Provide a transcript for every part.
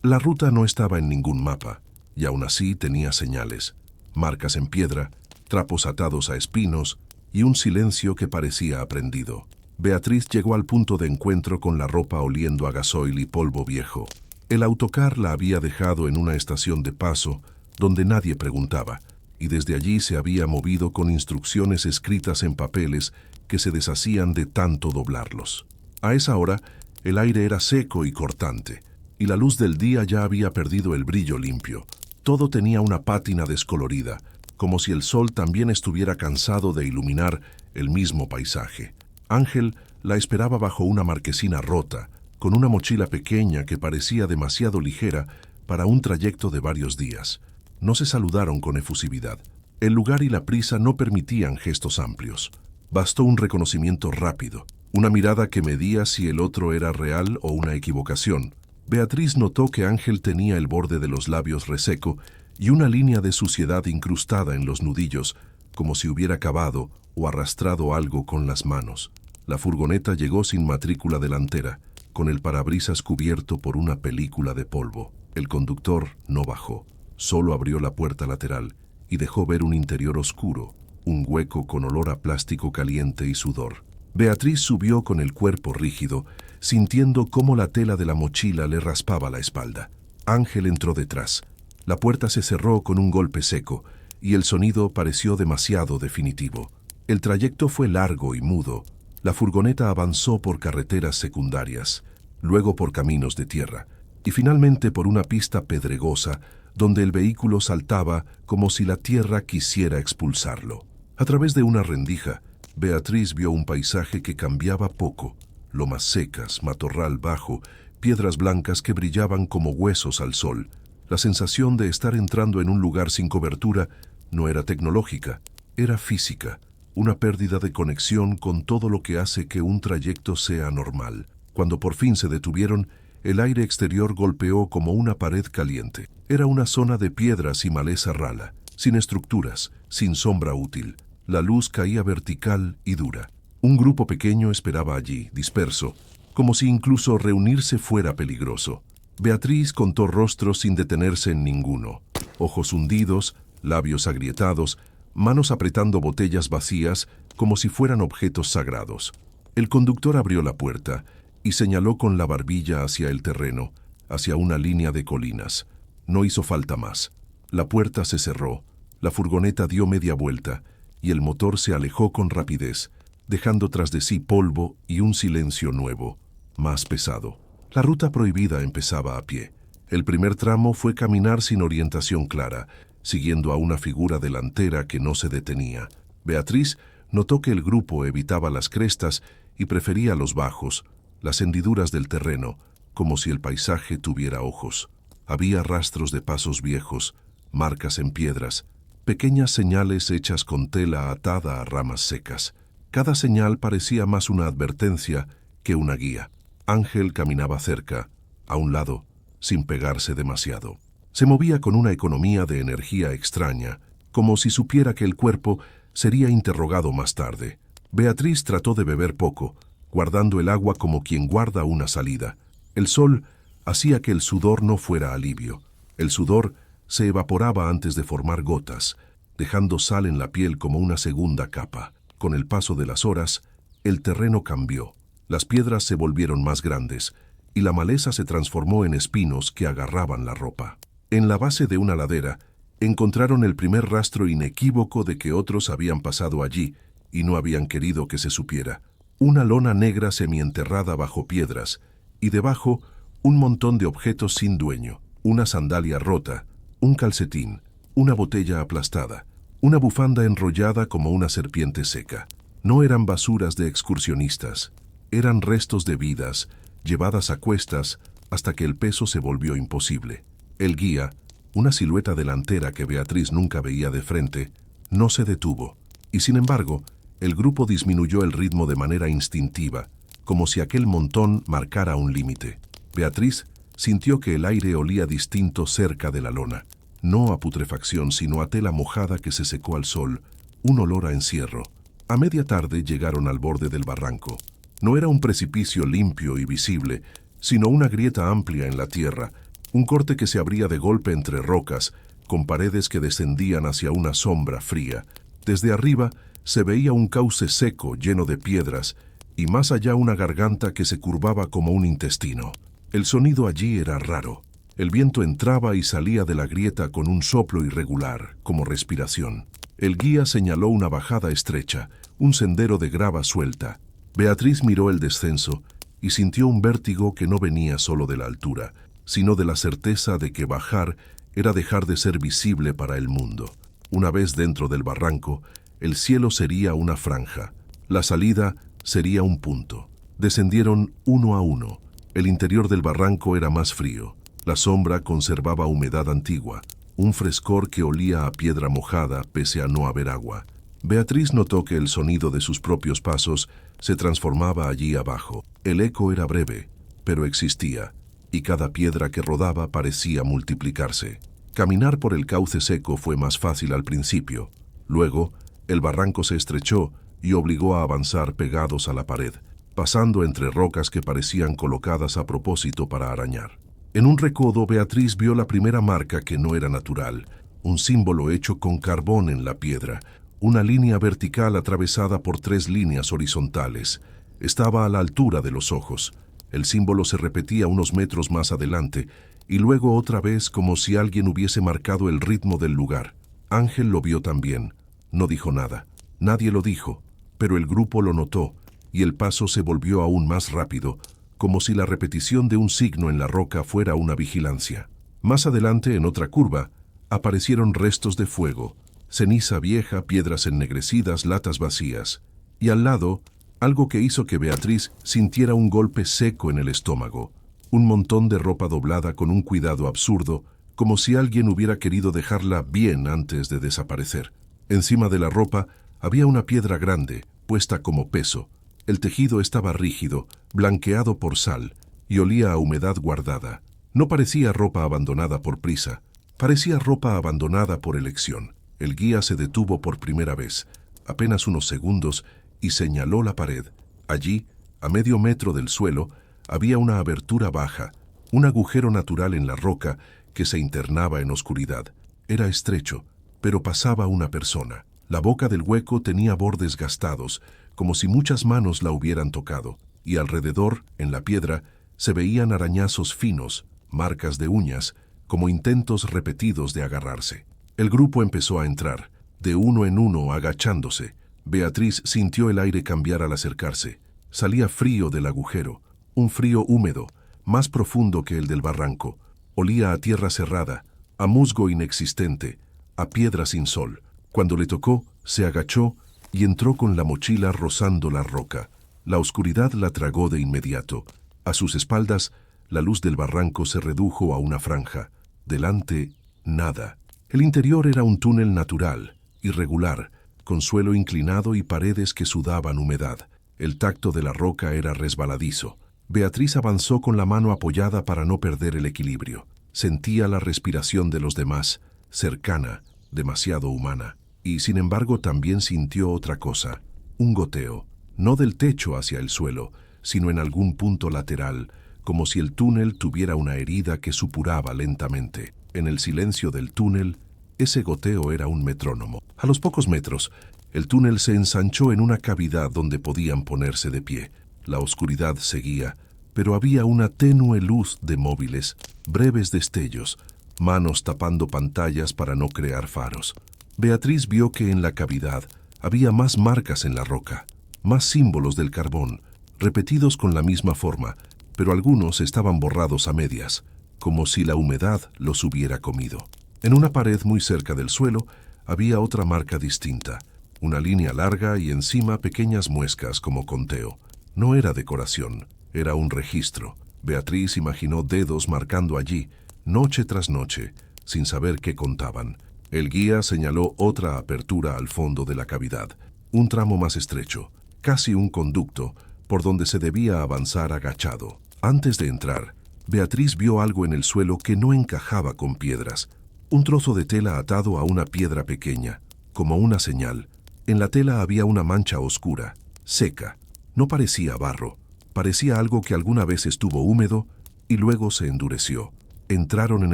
La ruta no estaba en ningún mapa, y aún así tenía señales, marcas en piedra, trapos atados a espinos y un silencio que parecía aprendido. Beatriz llegó al punto de encuentro con la ropa oliendo a gasoil y polvo viejo. El autocar la había dejado en una estación de paso donde nadie preguntaba, y desde allí se había movido con instrucciones escritas en papeles que se deshacían de tanto doblarlos. A esa hora, el aire era seco y cortante, y la luz del día ya había perdido el brillo limpio. Todo tenía una pátina descolorida, como si el sol también estuviera cansado de iluminar el mismo paisaje. Ángel la esperaba bajo una marquesina rota, con una mochila pequeña que parecía demasiado ligera para un trayecto de varios días. No se saludaron con efusividad. El lugar y la prisa no permitían gestos amplios. Bastó un reconocimiento rápido, una mirada que medía si el otro era real o una equivocación. Beatriz notó que Ángel tenía el borde de los labios reseco y una línea de suciedad incrustada en los nudillos, como si hubiera cavado o arrastrado algo con las manos. La furgoneta llegó sin matrícula delantera, con el parabrisas cubierto por una película de polvo. El conductor no bajó, solo abrió la puerta lateral y dejó ver un interior oscuro, un hueco con olor a plástico caliente y sudor. Beatriz subió con el cuerpo rígido, sintiendo cómo la tela de la mochila le raspaba la espalda. Ángel entró detrás. La puerta se cerró con un golpe seco, y el sonido pareció demasiado definitivo. El trayecto fue largo y mudo. La furgoneta avanzó por carreteras secundarias, luego por caminos de tierra, y finalmente por una pista pedregosa donde el vehículo saltaba como si la tierra quisiera expulsarlo. A través de una rendija, Beatriz vio un paisaje que cambiaba poco: lomas secas, matorral bajo, piedras blancas que brillaban como huesos al sol. La sensación de estar entrando en un lugar sin cobertura no era tecnológica, era física, una pérdida de conexión con todo lo que hace que un trayecto sea normal. Cuando por fin se detuvieron, el aire exterior golpeó como una pared caliente. Era una zona de piedras y maleza rala, sin estructuras, sin sombra útil. La luz caía vertical y dura. Un grupo pequeño esperaba allí, disperso, como si incluso reunirse fuera peligroso. Beatriz contó rostros sin detenerse en ninguno: ojos hundidos, labios agrietados, manos apretando botellas vacías como si fueran objetos sagrados. El conductor abrió la puerta y señaló con la barbilla hacia el terreno, hacia una línea de colinas. No hizo falta más. La puerta se cerró, la furgoneta dio media vuelta y el motor se alejó con rapidez, dejando tras de sí polvo y un silencio nuevo, más pesado. La ruta prohibida empezaba a pie. El primer tramo fue caminar sin orientación clara, siguiendo a una figura delantera que no se detenía. Beatriz notó que el grupo evitaba las crestas y prefería los bajos, las hendiduras del terreno, como si el paisaje tuviera ojos. Había rastros de pasos viejos, marcas en piedras, pequeñas señales hechas con tela atada a ramas secas. Cada señal parecía más una advertencia que una guía. Ángel caminaba cerca, a un lado, sin pegarse demasiado. Se movía con una economía de energía extraña, como si supiera que el cuerpo sería interrogado más tarde. Beatriz trató de beber poco, guardando el agua como quien guarda una salida. El sol hacía que el sudor no fuera alivio. El sudor se evaporaba antes de formar gotas, dejando sal en la piel como una segunda capa. Con el paso de las horas, el terreno cambió. Las piedras se volvieron más grandes y la maleza se transformó en espinos que agarraban la ropa. En la base de una ladera, encontraron el primer rastro inequívoco de que otros habían pasado allí y no habían querido que se supiera. Una lona negra semienterrada bajo piedras y debajo un montón de objetos sin dueño: una sandalia rota, un calcetín, una botella aplastada, una bufanda enrollada como una serpiente seca. No eran basuras de excursionistas, eran restos de vidas, llevadas a cuestas hasta que el peso se volvió imposible. El guía, una silueta delantera que Beatriz nunca veía de frente, no se detuvo, y sin embargo, el grupo disminuyó el ritmo de manera instintiva, como si aquel montón marcara un límite. Beatriz sintió que el aire olía distinto cerca de la lona, no a putrefacción, sino a tela mojada que se secó al sol, un olor a encierro. A media tarde llegaron al borde del barranco. No era un precipicio limpio y visible, sino una grieta amplia en la tierra, Un corte que se abría de golpe entre rocas, con paredes que descendían hacia una sombra fría. Desde arriba se veía un cauce seco lleno de piedras y más allá una garganta que se curvaba como un intestino. El sonido allí era raro. El viento entraba y salía de la grieta con un soplo irregular, como respiración. El guía señaló una bajada estrecha, un sendero de grava suelta. Beatriz miró el descenso y sintió un vértigo que no venía solo de la altura, sino de la certeza de que bajar era dejar de ser visible para el mundo. Una vez dentro del barranco, el cielo sería una franja. La salida sería un punto. Descendieron uno a uno. El interior del barranco era más frío. La sombra conservaba humedad antigua, un frescor que olía a piedra mojada pese a no haber agua. Beatriz notó que el sonido de sus propios pasos se transformaba allí abajo. El eco era breve, pero existía, y cada piedra que rodaba parecía multiplicarse. Caminar por el cauce seco fue más fácil al principio. Luego, el barranco se estrechó y obligó a avanzar pegados a la pared, pasando entre rocas que parecían colocadas a propósito para arañar. En un recodo, Beatriz vio la primera marca que no era natural, un símbolo hecho con carbón en la piedra, una línea vertical atravesada por 3 líneas horizontales. Estaba a la altura de los ojos. El símbolo se repetía unos metros más adelante, y luego otra vez como si alguien hubiese marcado el ritmo del lugar. Ángel lo vio también. No dijo nada. Nadie lo dijo, pero el grupo lo notó, y el paso se volvió aún más rápido, como si la repetición de un signo en la roca fuera una vigilancia. Más adelante, en otra curva, aparecieron restos de fuego, ceniza vieja, piedras ennegrecidas, latas vacías, y al lado, algo que hizo que Beatriz sintiera un golpe seco en el estómago, un montón de ropa doblada con un cuidado absurdo, como si alguien hubiera querido dejarla bien antes de desaparecer. Encima de la ropa había una piedra grande, puesta como peso. El tejido estaba rígido, blanqueado por sal, y olía a humedad guardada. No parecía ropa abandonada por prisa, parecía ropa abandonada por elección. El guía se detuvo por primera vez, apenas unos segundos, y señaló la pared. Allí, a medio metro del suelo, había una abertura baja, un agujero natural en la roca que se internaba en oscuridad. Era estrecho, pero pasaba una persona. La boca del hueco tenía bordes gastados, como si muchas manos la hubieran tocado, y alrededor, en la piedra, se veían arañazos finos, marcas de uñas, como intentos repetidos de agarrarse. El grupo empezó a entrar, de uno en uno, agachándose. Beatriz sintió el aire cambiar al acercarse. Salía frío del agujero, un frío húmedo, más profundo que el del barranco. Olía a tierra cerrada, a musgo inexistente, a piedra sin sol. Cuando le tocó, se agachó y entró con la mochila rozando la roca. La oscuridad la tragó de inmediato. A sus espaldas, la luz del barranco se redujo a una franja. Delante, nada. El interior era un túnel natural, irregular, con suelo inclinado y paredes que sudaban humedad. El tacto de la roca era resbaladizo. Beatriz avanzó con la mano apoyada para no perder el equilibrio. Sentía la respiración de los demás, cercana, demasiado humana. Y sin embargo también sintió otra cosa, un goteo, no del techo hacia el suelo, sino en algún punto lateral, como si el túnel tuviera una herida que supuraba lentamente. En el silencio del túnel, ese goteo era un metrónomo. A los pocos metros, el túnel se ensanchó en una cavidad donde podían ponerse de pie. La oscuridad seguía, pero había una tenue luz de móviles, breves destellos, manos tapando pantallas para no crear faros. Beatriz vio que en la cavidad había más marcas en la roca, más símbolos del carbón, repetidos con la misma forma, pero algunos estaban borrados a medias, como si la humedad los hubiera comido. En una pared muy cerca del suelo había otra marca distinta, una línea larga y encima pequeñas muescas como conteo. No era decoración, era un registro. Beatriz imaginó dedos marcando allí, noche tras noche, sin saber qué contaban. El guía señaló otra apertura al fondo de la cavidad, un tramo más estrecho, casi un conducto, por donde se debía avanzar agachado. Antes de entrar, Beatriz vio algo en el suelo que no encajaba con piedras, un trozo de tela atado a una piedra pequeña, como una señal. En la tela había una mancha oscura, seca. No parecía barro, parecía algo que alguna vez estuvo húmedo y luego se endureció. Entraron en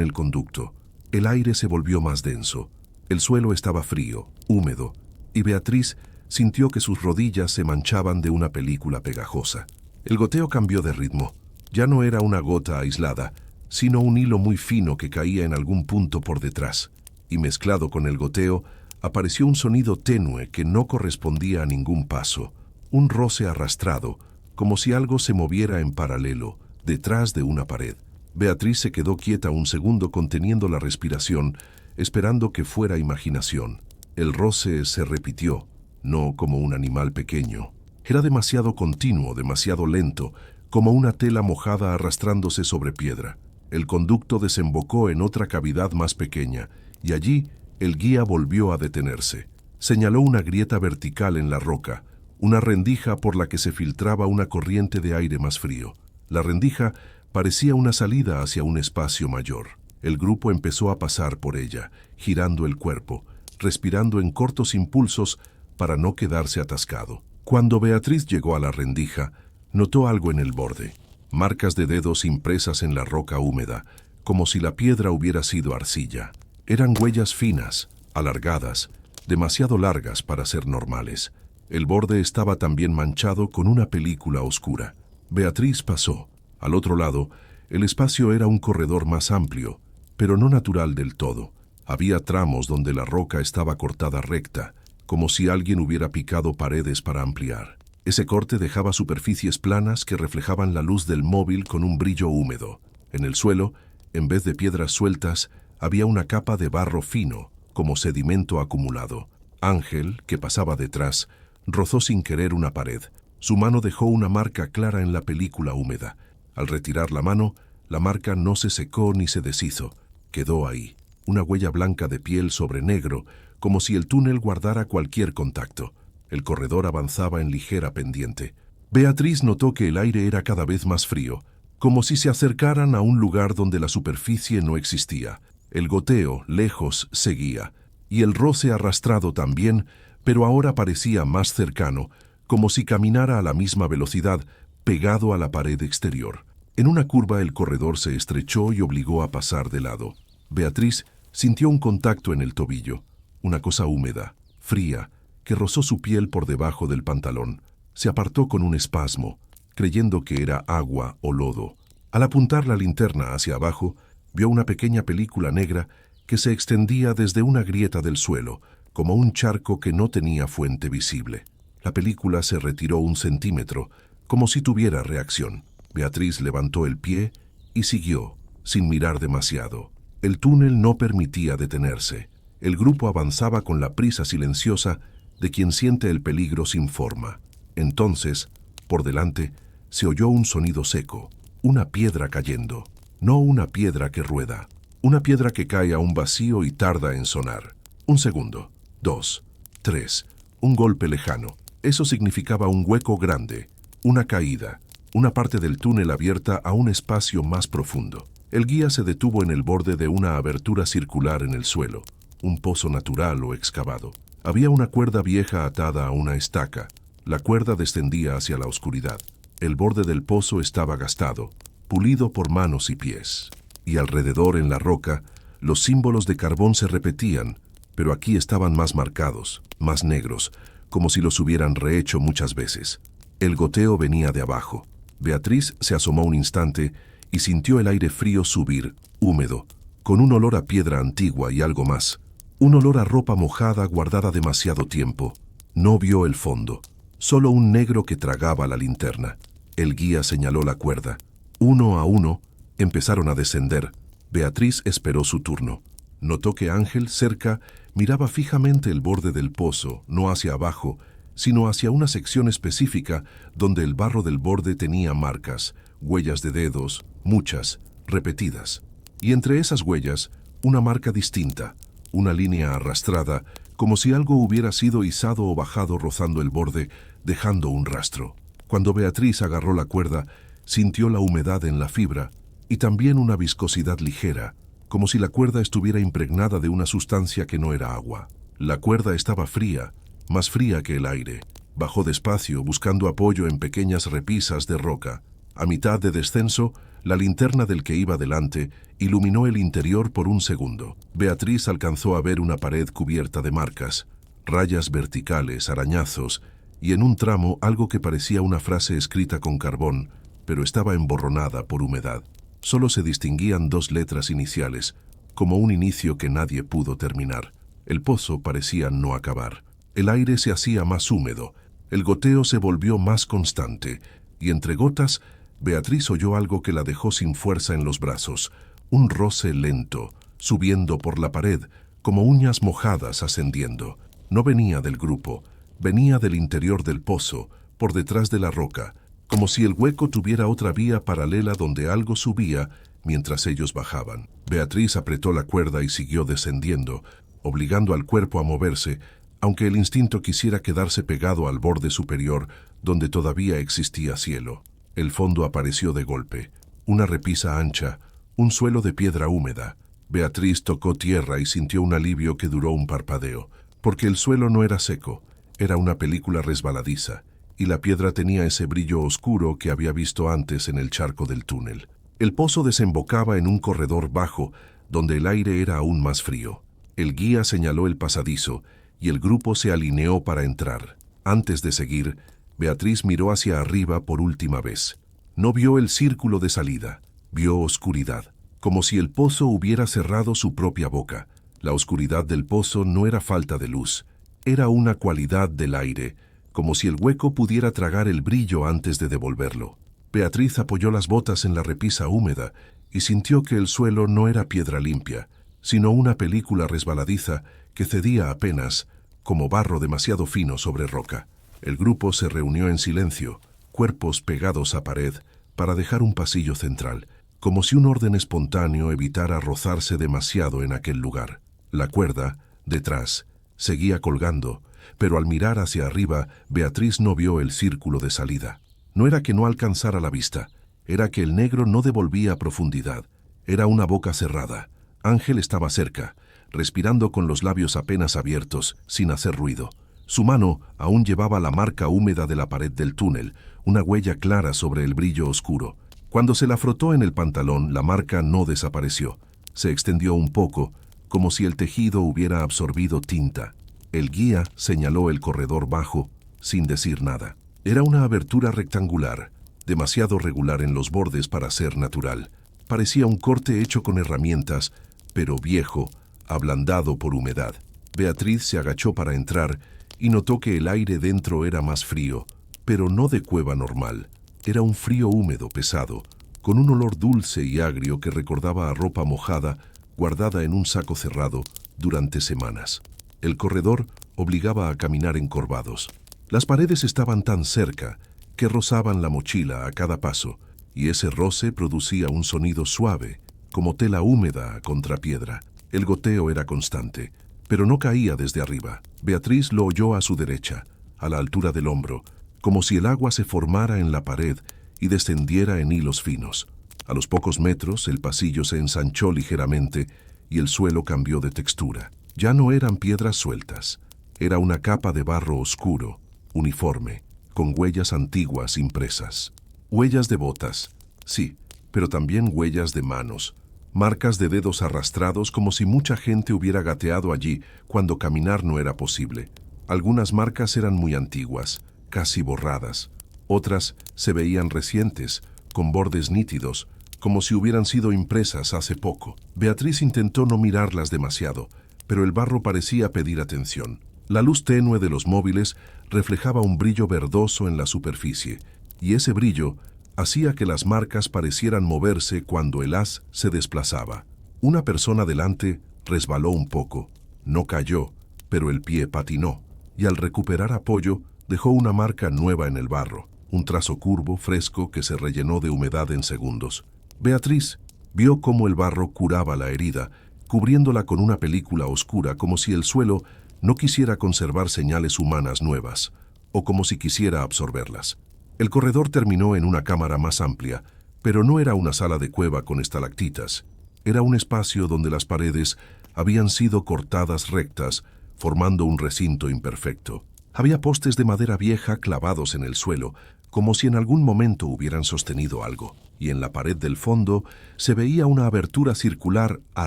el conducto. El aire se volvió más denso. El suelo estaba frío, húmedo, y Beatriz sintió que sus rodillas se manchaban de una película pegajosa. El goteo cambió de ritmo. Ya no era una gota aislada, sino un hilo muy fino que caía en algún punto por detrás. Y mezclado con el goteo, apareció un sonido tenue que no correspondía a ningún paso. Un roce arrastrado, como si algo se moviera en paralelo, detrás de una pared. Beatriz se quedó quieta un segundo conteniendo la respiración, esperando que fuera imaginación. El roce se repitió, no como un animal pequeño. Era demasiado continuo, demasiado lento, como una tela mojada arrastrándose sobre piedra. El conducto desembocó en otra cavidad más pequeña, y allí el guía volvió a detenerse. Señaló una grieta vertical en la roca, una rendija por la que se filtraba una corriente de aire más frío. La rendija parecía una salida hacia un espacio mayor. El grupo empezó a pasar por ella, girando el cuerpo, respirando en cortos impulsos para no quedarse atascado. Cuando Beatriz llegó a la rendija, notó algo en el borde, marcas de dedos impresas en la roca húmeda, como si la piedra hubiera sido arcilla. Eran huellas finas, alargadas, demasiado largas para ser normales. El borde estaba también manchado con una película oscura. Beatriz pasó. Al otro lado, el espacio era un corredor más amplio, pero no natural del todo. Había tramos donde la roca estaba cortada recta, como si alguien hubiera picado paredes para ampliar. Ese corte dejaba superficies planas que reflejaban la luz del móvil con un brillo húmedo. En el suelo, en vez de piedras sueltas, había una capa de barro fino, como sedimento acumulado. Ángel, que pasaba detrás, rozó sin querer una pared. Su mano dejó una marca clara en la película húmeda. Al retirar la mano, la marca no se secó ni se deshizo. Quedó ahí, una huella blanca de piel sobre negro, como si el túnel guardara cualquier contacto. El corredor avanzaba en ligera pendiente. Beatriz notó que el aire era cada vez más frío, como si se acercaran a un lugar donde la superficie no existía. El goteo, lejos, seguía, y el roce arrastrado también, pero ahora parecía más cercano, como si caminara a la misma velocidad, pegado a la pared exterior. En una curva el corredor se estrechó y obligó a pasar de lado. Beatriz sintió un contacto en el tobillo, una cosa húmeda, fría, que rozó su piel por debajo del pantalón. Se apartó con un espasmo, creyendo que era agua o lodo. Al apuntar la linterna hacia abajo, vio una pequeña película negra que se extendía desde una grieta del suelo, como un charco que no tenía fuente visible. La película se retiró 1 centímetro, como si tuviera reacción. Beatriz levantó el pie y siguió, sin mirar demasiado. El túnel no permitía detenerse. El grupo avanzaba con la prisa silenciosa de quien siente el peligro sin forma. Entonces, por delante, se oyó un sonido seco, una piedra cayendo. No una piedra que rueda, una piedra que cae a un vacío y tarda en sonar. 1 segundo, 2, 3, un golpe lejano. Eso significaba un hueco grande, una caída, una parte del túnel abierta a un espacio más profundo. El guía se detuvo en el borde de una abertura circular en el suelo, un pozo natural o excavado. Había una cuerda vieja atada a una estaca. La cuerda descendía hacia la oscuridad. El borde del pozo estaba gastado, pulido por manos y pies. Y alrededor en la roca, los símbolos de carbón se repetían, pero aquí estaban más marcados, más negros, como si los hubieran rehecho muchas veces. El goteo venía de abajo. Beatriz se asomó un instante y sintió el aire frío subir, húmedo, con un olor a piedra antigua y algo más. Un olor a ropa mojada guardada demasiado tiempo. No vio el fondo, solo un negro que tragaba la linterna. El guía señaló la cuerda. 1 a 1, empezaron a descender. Beatriz esperó su turno. Notó que Ángel, cerca, miraba fijamente el borde del pozo, no hacia abajo, sino hacia una sección específica donde el barro del borde tenía marcas, huellas de dedos, muchas, repetidas. Y entre esas huellas, una marca distinta, una línea arrastrada, como si algo hubiera sido izado o bajado rozando el borde, dejando un rastro. Cuando Beatriz agarró la cuerda, sintió la humedad en la fibra y también una viscosidad ligera, como si la cuerda estuviera impregnada de una sustancia que no era agua. La cuerda estaba fría, más fría que el aire. Bajó despacio, buscando apoyo en pequeñas repisas de roca. A mitad de descenso, la linterna del que iba delante iluminó el interior por un segundo. Beatriz alcanzó a ver una pared cubierta de marcas, rayas verticales, arañazos, y en un tramo algo que parecía una frase escrita con carbón, pero estaba emborronada por humedad. Solo se distinguían 2 letras iniciales, como un inicio que nadie pudo terminar. El pozo parecía no acabar. El aire se hacía más húmedo, el goteo se volvió más constante, y entre gotas, Beatriz oyó algo que la dejó sin fuerza en los brazos, un roce lento, subiendo por la pared, como uñas mojadas ascendiendo. No venía del grupo, venía del interior del pozo, por detrás de la roca, como si el hueco tuviera otra vía paralela donde algo subía mientras ellos bajaban. Beatriz apretó la cuerda y siguió descendiendo, obligando al cuerpo a moverse, aunque el instinto quisiera quedarse pegado al borde superior, donde todavía existía cielo. El fondo apareció de golpe, una repisa ancha, un suelo de piedra húmeda. Beatriz tocó tierra y sintió un alivio que duró un parpadeo, porque el suelo no era seco, era una película resbaladiza, y la piedra tenía ese brillo oscuro que había visto antes en el charco del túnel. El pozo desembocaba en un corredor bajo, donde el aire era aún más frío. El guía señaló el pasadizo, y el grupo se alineó para entrar. Antes de seguir, Beatriz miró hacia arriba por última vez. No vio el círculo de salida, vio oscuridad, como si el pozo hubiera cerrado su propia boca. La oscuridad del pozo no era falta de luz, era una cualidad del aire, como si el hueco pudiera tragar el brillo antes de devolverlo. Beatriz apoyó las botas en la repisa húmeda y sintió que el suelo no era piedra limpia, sino una película resbaladiza que cedía apenas, como barro demasiado fino sobre roca. El grupo se reunió en silencio, cuerpos pegados a pared, para dejar un pasillo central, como si un orden espontáneo evitara rozarse demasiado en aquel lugar. La cuerda, detrás, seguía colgando, pero al mirar hacia arriba, Beatriz no vio el círculo de salida. No era que no alcanzara la vista, era que el negro no devolvía profundidad. Era una boca cerrada. Ángel estaba cerca, respirando con los labios apenas abiertos, sin hacer ruido. Su mano aún llevaba la marca húmeda de la pared del túnel, una huella clara sobre el brillo oscuro. Cuando se la frotó en el pantalón, la marca no desapareció. Se extendió un poco, como si el tejido hubiera absorbido tinta. El guía señaló el corredor bajo, sin decir nada. Era una abertura rectangular, demasiado regular en los bordes para ser natural. Parecía un corte hecho con herramientas, pero viejo, ablandado por humedad. Beatriz se agachó para entrar y notó que el aire dentro era más frío, pero no de cueva normal. Era un frío húmedo pesado, con un olor dulce y agrio que recordaba a ropa mojada guardada en un saco cerrado durante semanas. El corredor obligaba a caminar encorvados. Las paredes estaban tan cerca que rozaban la mochila a cada paso, y ese roce producía un sonido suave, como tela húmeda contra piedra. El goteo era constante, pero no caía desde arriba. Beatriz lo oyó a su derecha, a la altura del hombro, como si el agua se formara en la pared y descendiera en hilos finos. A los pocos metros, el pasillo se ensanchó ligeramente y el suelo cambió de textura. Ya no eran piedras sueltas, era una capa de barro oscuro, uniforme, con huellas antiguas impresas. Huellas de botas, sí, pero también huellas de manos, marcas de dedos arrastrados como si mucha gente hubiera gateado allí cuando caminar no era posible. Algunas marcas eran muy antiguas, casi borradas. Otras se veían recientes, con bordes nítidos, como si hubieran sido impresas hace poco. Beatriz intentó no mirarlas demasiado, pero el barro parecía pedir atención. La luz tenue de los móviles reflejaba un brillo verdoso en la superficie, y ese brillo hacía que las marcas parecieran moverse cuando el haz se desplazaba. Una persona delante resbaló un poco, no cayó, pero el pie patinó, y al recuperar apoyo dejó una marca nueva en el barro, un trazo curvo, fresco, que se rellenó de humedad en segundos. Beatriz vio cómo el barro curaba la herida, cubriéndola con una película oscura, como si el suelo no quisiera conservar señales humanas nuevas, o como si quisiera absorberlas. El corredor terminó en una cámara más amplia, pero no era una sala de cueva con estalactitas. Era un espacio donde las paredes habían sido cortadas rectas, formando un recinto imperfecto. Había postes de madera vieja clavados en el suelo, como si en algún momento hubieran sostenido algo, y en la pared del fondo se veía una abertura circular a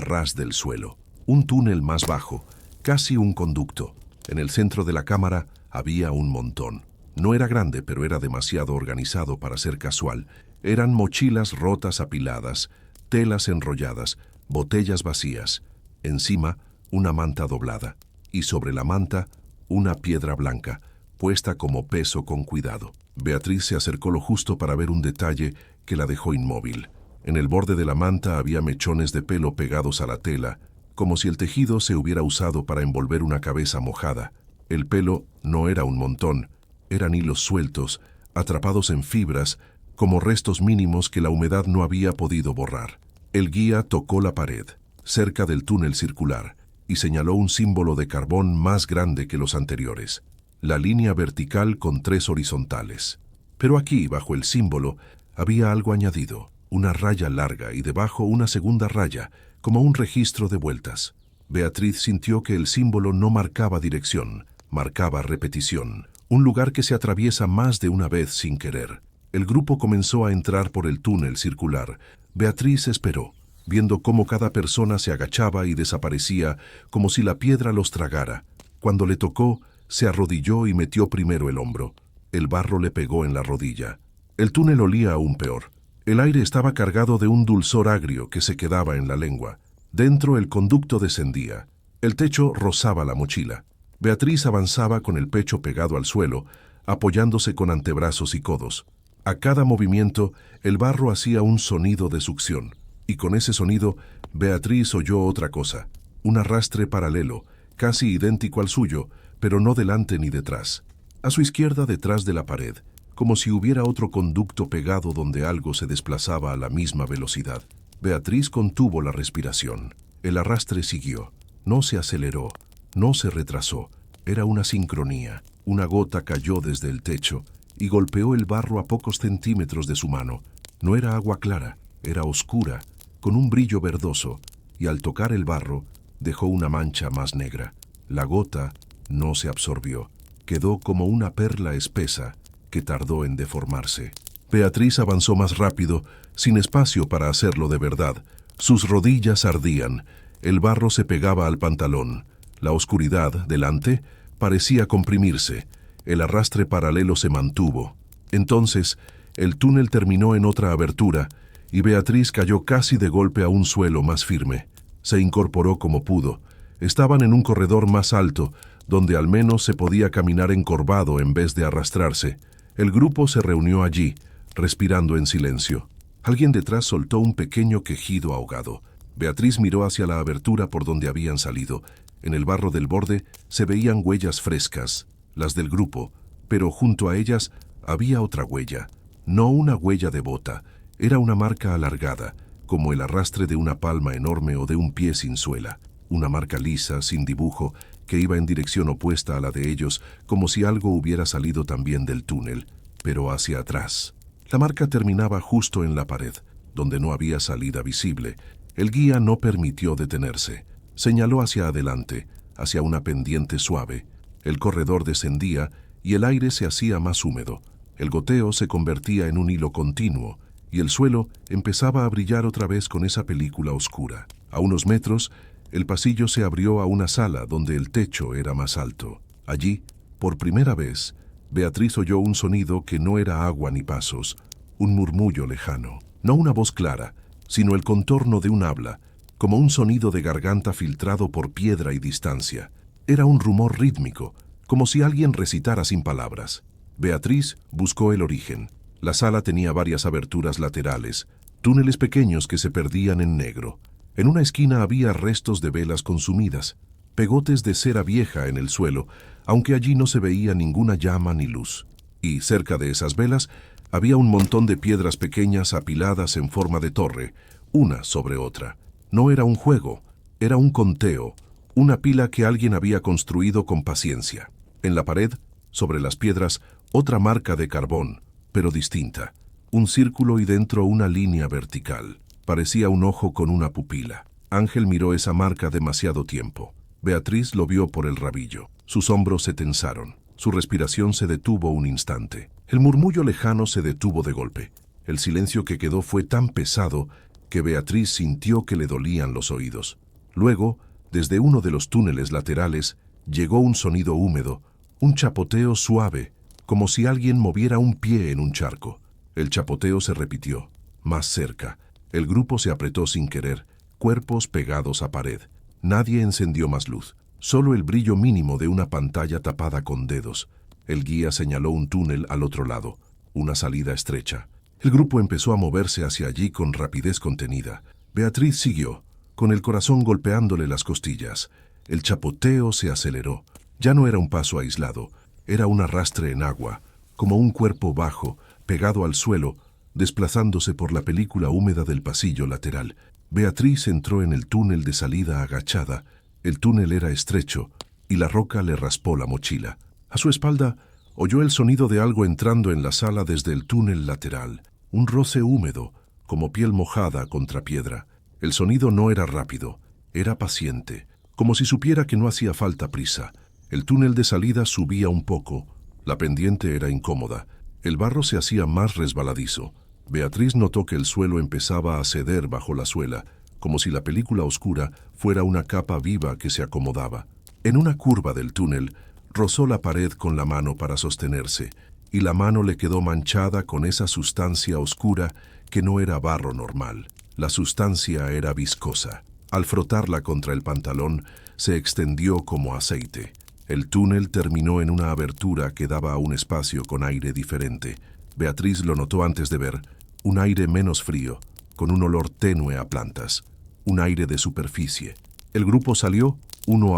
ras del suelo, un túnel más bajo, casi un conducto. En el centro de la cámara había un montón. No era grande, pero era demasiado organizado para ser casual. Eran mochilas rotas apiladas, telas enrolladas, botellas vacías. Encima, una manta doblada. Y sobre la manta, una piedra blanca, puesta como peso con cuidado. Beatriz se acercó lo justo para ver un detalle que la dejó inmóvil. En el borde de la manta había mechones de pelo pegados a la tela, como si el tejido se hubiera usado para envolver una cabeza mojada. El pelo no era un montón, eran hilos sueltos, atrapados en fibras, como restos mínimos que la humedad no había podido borrar. El guía tocó la pared, cerca del túnel circular, y señaló un símbolo de carbón más grande que los anteriores, la línea vertical con 3 horizontales. Pero aquí, bajo el símbolo, había algo añadido, una raya larga y debajo una segunda raya, como un registro de vueltas. Beatriz sintió que el símbolo no marcaba dirección, marcaba repetición, un lugar que se atraviesa más de una vez sin querer. El grupo comenzó a entrar por el túnel circular. Beatriz esperó, viendo cómo cada persona se agachaba y desaparecía, como si la piedra los tragara. Cuando le tocó, se arrodilló y metió primero el hombro. El barro le pegó en la rodilla. El túnel olía aún peor. El aire estaba cargado de un dulzor agrio que se quedaba en la lengua. Dentro el conducto descendía. El techo rozaba la mochila. Beatriz avanzaba con el pecho pegado al suelo, apoyándose con antebrazos y codos. A cada movimiento, el barro hacía un sonido de succión. Y con ese sonido, Beatriz oyó otra cosa. Un arrastre paralelo, casi idéntico al suyo, pero no delante ni detrás. A su izquierda, detrás de la pared, como si hubiera otro conducto pegado donde algo se desplazaba a la misma velocidad. Beatriz contuvo la respiración. El arrastre siguió. No se aceleró, no se retrasó. Era una sincronía. Una gota cayó desde el techo y golpeó el barro a pocos centímetros de su mano. No era agua clara, era oscura, con un brillo verdoso, y al tocar el barro, dejó una mancha más negra. La gota no se absorbió. Quedó como una perla espesa que tardó en deformarse. Beatriz avanzó más rápido, sin espacio para hacerlo de verdad. Sus rodillas ardían, el barro se pegaba al pantalón. La oscuridad, delante, parecía comprimirse. El arrastre paralelo se mantuvo. Entonces, el túnel terminó en otra abertura, y Beatriz cayó casi de golpe a un suelo más firme. Se incorporó como pudo. Estaban en un corredor más alto, donde al menos se podía caminar encorvado en vez de arrastrarse. El grupo se reunió allí, respirando en silencio. Alguien detrás soltó un pequeño quejido ahogado. Beatriz miró hacia la abertura por donde habían salido. En el barro del borde se veían huellas frescas, las del grupo, pero junto a ellas había otra huella. No una huella de bota, era una marca alargada, como el arrastre de una palma enorme o de un pie sin suela. Una marca lisa, sin dibujo, que iba en dirección opuesta a la de ellos, como si algo hubiera salido también del túnel, pero hacia atrás. La marca terminaba justo en la pared, donde no había salida visible. El guía no permitió detenerse. Señaló hacia adelante, hacia una pendiente suave. El corredor descendía y el aire se hacía más húmedo. El goteo se convertía en un hilo continuo, y el suelo empezaba a brillar otra vez con esa película oscura. A unos metros, el pasillo se abrió a una sala donde el techo era más alto. Allí, por primera vez, Beatriz oyó un sonido que no era agua ni pasos, un murmullo lejano. No una voz clara, sino el contorno de un habla, como un sonido de garganta filtrado por piedra y distancia. Era un rumor rítmico, como si alguien recitara sin palabras. Beatriz buscó el origen. La sala tenía varias aberturas laterales, túneles pequeños que se perdían en negro. En una esquina había restos de velas consumidas, pegotes de cera vieja en el suelo, aunque allí no se veía ninguna llama ni luz. Y cerca de esas velas había un montón de piedras pequeñas apiladas en forma de torre, una sobre otra. No era un juego, era un conteo, una pila que alguien había construido con paciencia. En la pared, sobre las piedras, otra marca de carbón, pero distinta. Un círculo y dentro una línea vertical. Parecía un ojo con una pupila. Ángel miró esa marca demasiado tiempo. Beatriz lo vio por el rabillo. Sus hombros se tensaron. Su respiración se detuvo un instante. El murmullo lejano se detuvo de golpe. El silencio que quedó fue tan pesado que Beatriz sintió que le dolían los oídos. Luego, desde uno de los túneles laterales, llegó un sonido húmedo, un chapoteo suave, como si alguien moviera un pie en un charco. El chapoteo se repitió, más cerca. El grupo se apretó sin querer, cuerpos pegados a pared. Nadie encendió más luz, solo el brillo mínimo de una pantalla tapada con dedos. El guía señaló un túnel al otro lado, una salida estrecha. El grupo empezó a moverse hacia allí con rapidez contenida. Beatriz siguió, con el corazón golpeándole las costillas. El chapoteo se aceleró. Ya no era un paso aislado, era un arrastre en agua, como un cuerpo bajo, pegado al suelo, desplazándose por la película húmeda del pasillo lateral. Beatriz entró en el túnel de salida agachada. El túnel era estrecho, y la roca le raspó la mochila. A su espalda, oyó el sonido de algo entrando en la sala desde el túnel lateral. Un roce húmedo, como piel mojada contra piedra. El sonido no era rápido, era paciente, como si supiera que no hacía falta prisa. El túnel de salida subía un poco. La pendiente era incómoda. El barro se hacía más resbaladizo. Beatriz notó que el suelo empezaba a ceder bajo la suela, como si la película oscura fuera una capa viva que se acomodaba. En una curva del túnel, rozó la pared con la mano para sostenerse, y la mano le quedó manchada con esa sustancia oscura que no era barro normal. La sustancia era viscosa. Al frotarla contra el pantalón, se extendió como aceite. El túnel terminó en una abertura que daba a un espacio con aire diferente. Beatriz lo notó antes de ver, un aire menos frío, con un olor tenue a plantas, un aire de superficie. El grupo salió, uno,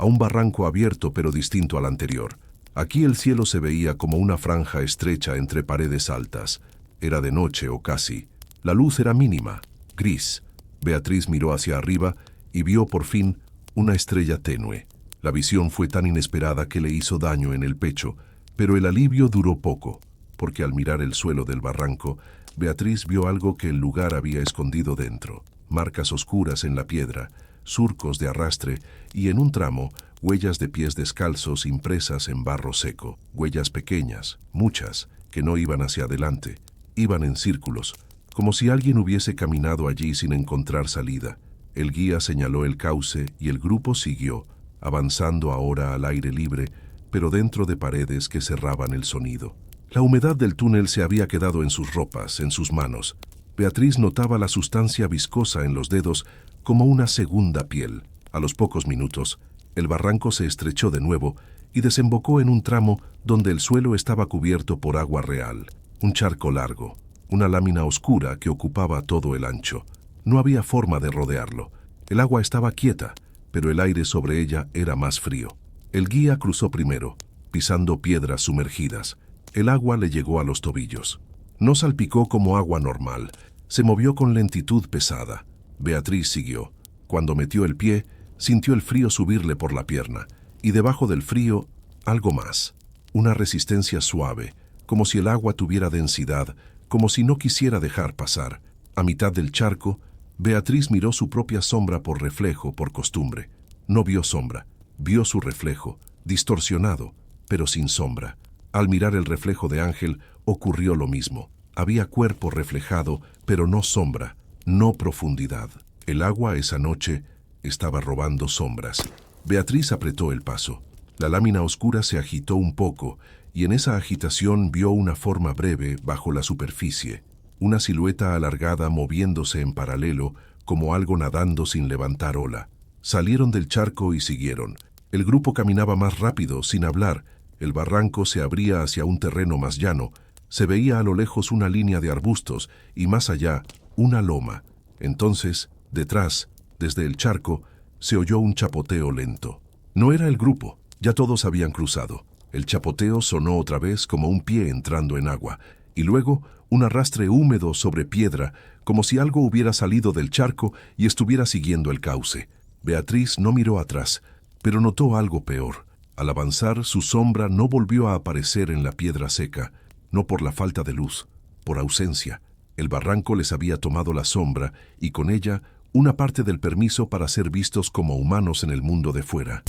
a un barranco abierto pero distinto al anterior. Aquí el cielo se veía como una franja estrecha entre paredes altas. Era de noche o casi. La luz era mínima, gris. Beatriz miró hacia arriba y vio por fin una estrella tenue. La visión fue tan inesperada que le hizo daño en el pecho, pero el alivio duró poco, porque al mirar el suelo del barranco, Beatriz vio algo que el lugar había escondido dentro. Marcas oscuras en la piedra, surcos de arrastre y en un tramo, huellas de pies descalzos impresas en barro seco. Huellas pequeñas, muchas, que no iban hacia adelante, iban en círculos, como si alguien hubiese caminado allí sin encontrar salida. El guía señaló el cauce y el grupo siguió, avanzando ahora al aire libre, pero dentro de paredes que cerraban el sonido. La humedad del túnel se había quedado en sus ropas, en sus manos. Beatriz notaba la sustancia viscosa en los dedos como una segunda piel. A los pocos minutos, el barranco se estrechó de nuevo y desembocó en un tramo donde el suelo estaba cubierto por agua real. Un charco largo, una lámina oscura que ocupaba todo el ancho. No había forma de rodearlo. El agua estaba quieta, pero el aire sobre ella era más frío. El guía cruzó primero, pisando piedras sumergidas. El agua le llegó a los tobillos. No salpicó como agua normal, se movió con lentitud pesada. Beatriz siguió. Cuando metió el pie, sintió el frío subirle por la pierna, y debajo del frío, algo más. Una resistencia suave, como si el agua tuviera densidad, como si no quisiera dejar pasar. A mitad del charco, Beatriz miró su propia sombra por reflejo, por costumbre. No vio sombra, vio su reflejo, distorsionado, pero sin sombra. Al mirar el reflejo de Ángel, ocurrió lo mismo. Había cuerpo reflejado, pero no sombra, no profundidad. El agua esa noche estaba robando sombras. Beatriz apretó el paso. La lámina oscura se agitó un poco, y en esa agitación vio una forma breve bajo la superficie. Una silueta alargada moviéndose en paralelo, como algo nadando sin levantar ola. Salieron del charco y siguieron. El grupo caminaba más rápido, sin hablar. El barranco se abría hacia un terreno más llano. Se veía a lo lejos una línea de arbustos y más allá, una loma. Entonces, detrás, desde el charco, se oyó un chapoteo lento. No era el grupo, ya todos habían cruzado. El chapoteo sonó otra vez como un pie entrando en agua, y luego un arrastre húmedo sobre piedra, como si algo hubiera salido del charco y estuviera siguiendo el cauce. Beatriz no miró atrás, pero notó algo peor. Al avanzar, su sombra no volvió a aparecer en la piedra seca, no por la falta de luz, por ausencia. El barranco les había tomado la sombra y con ella una parte del permiso para ser vistos como humanos en el mundo de fuera.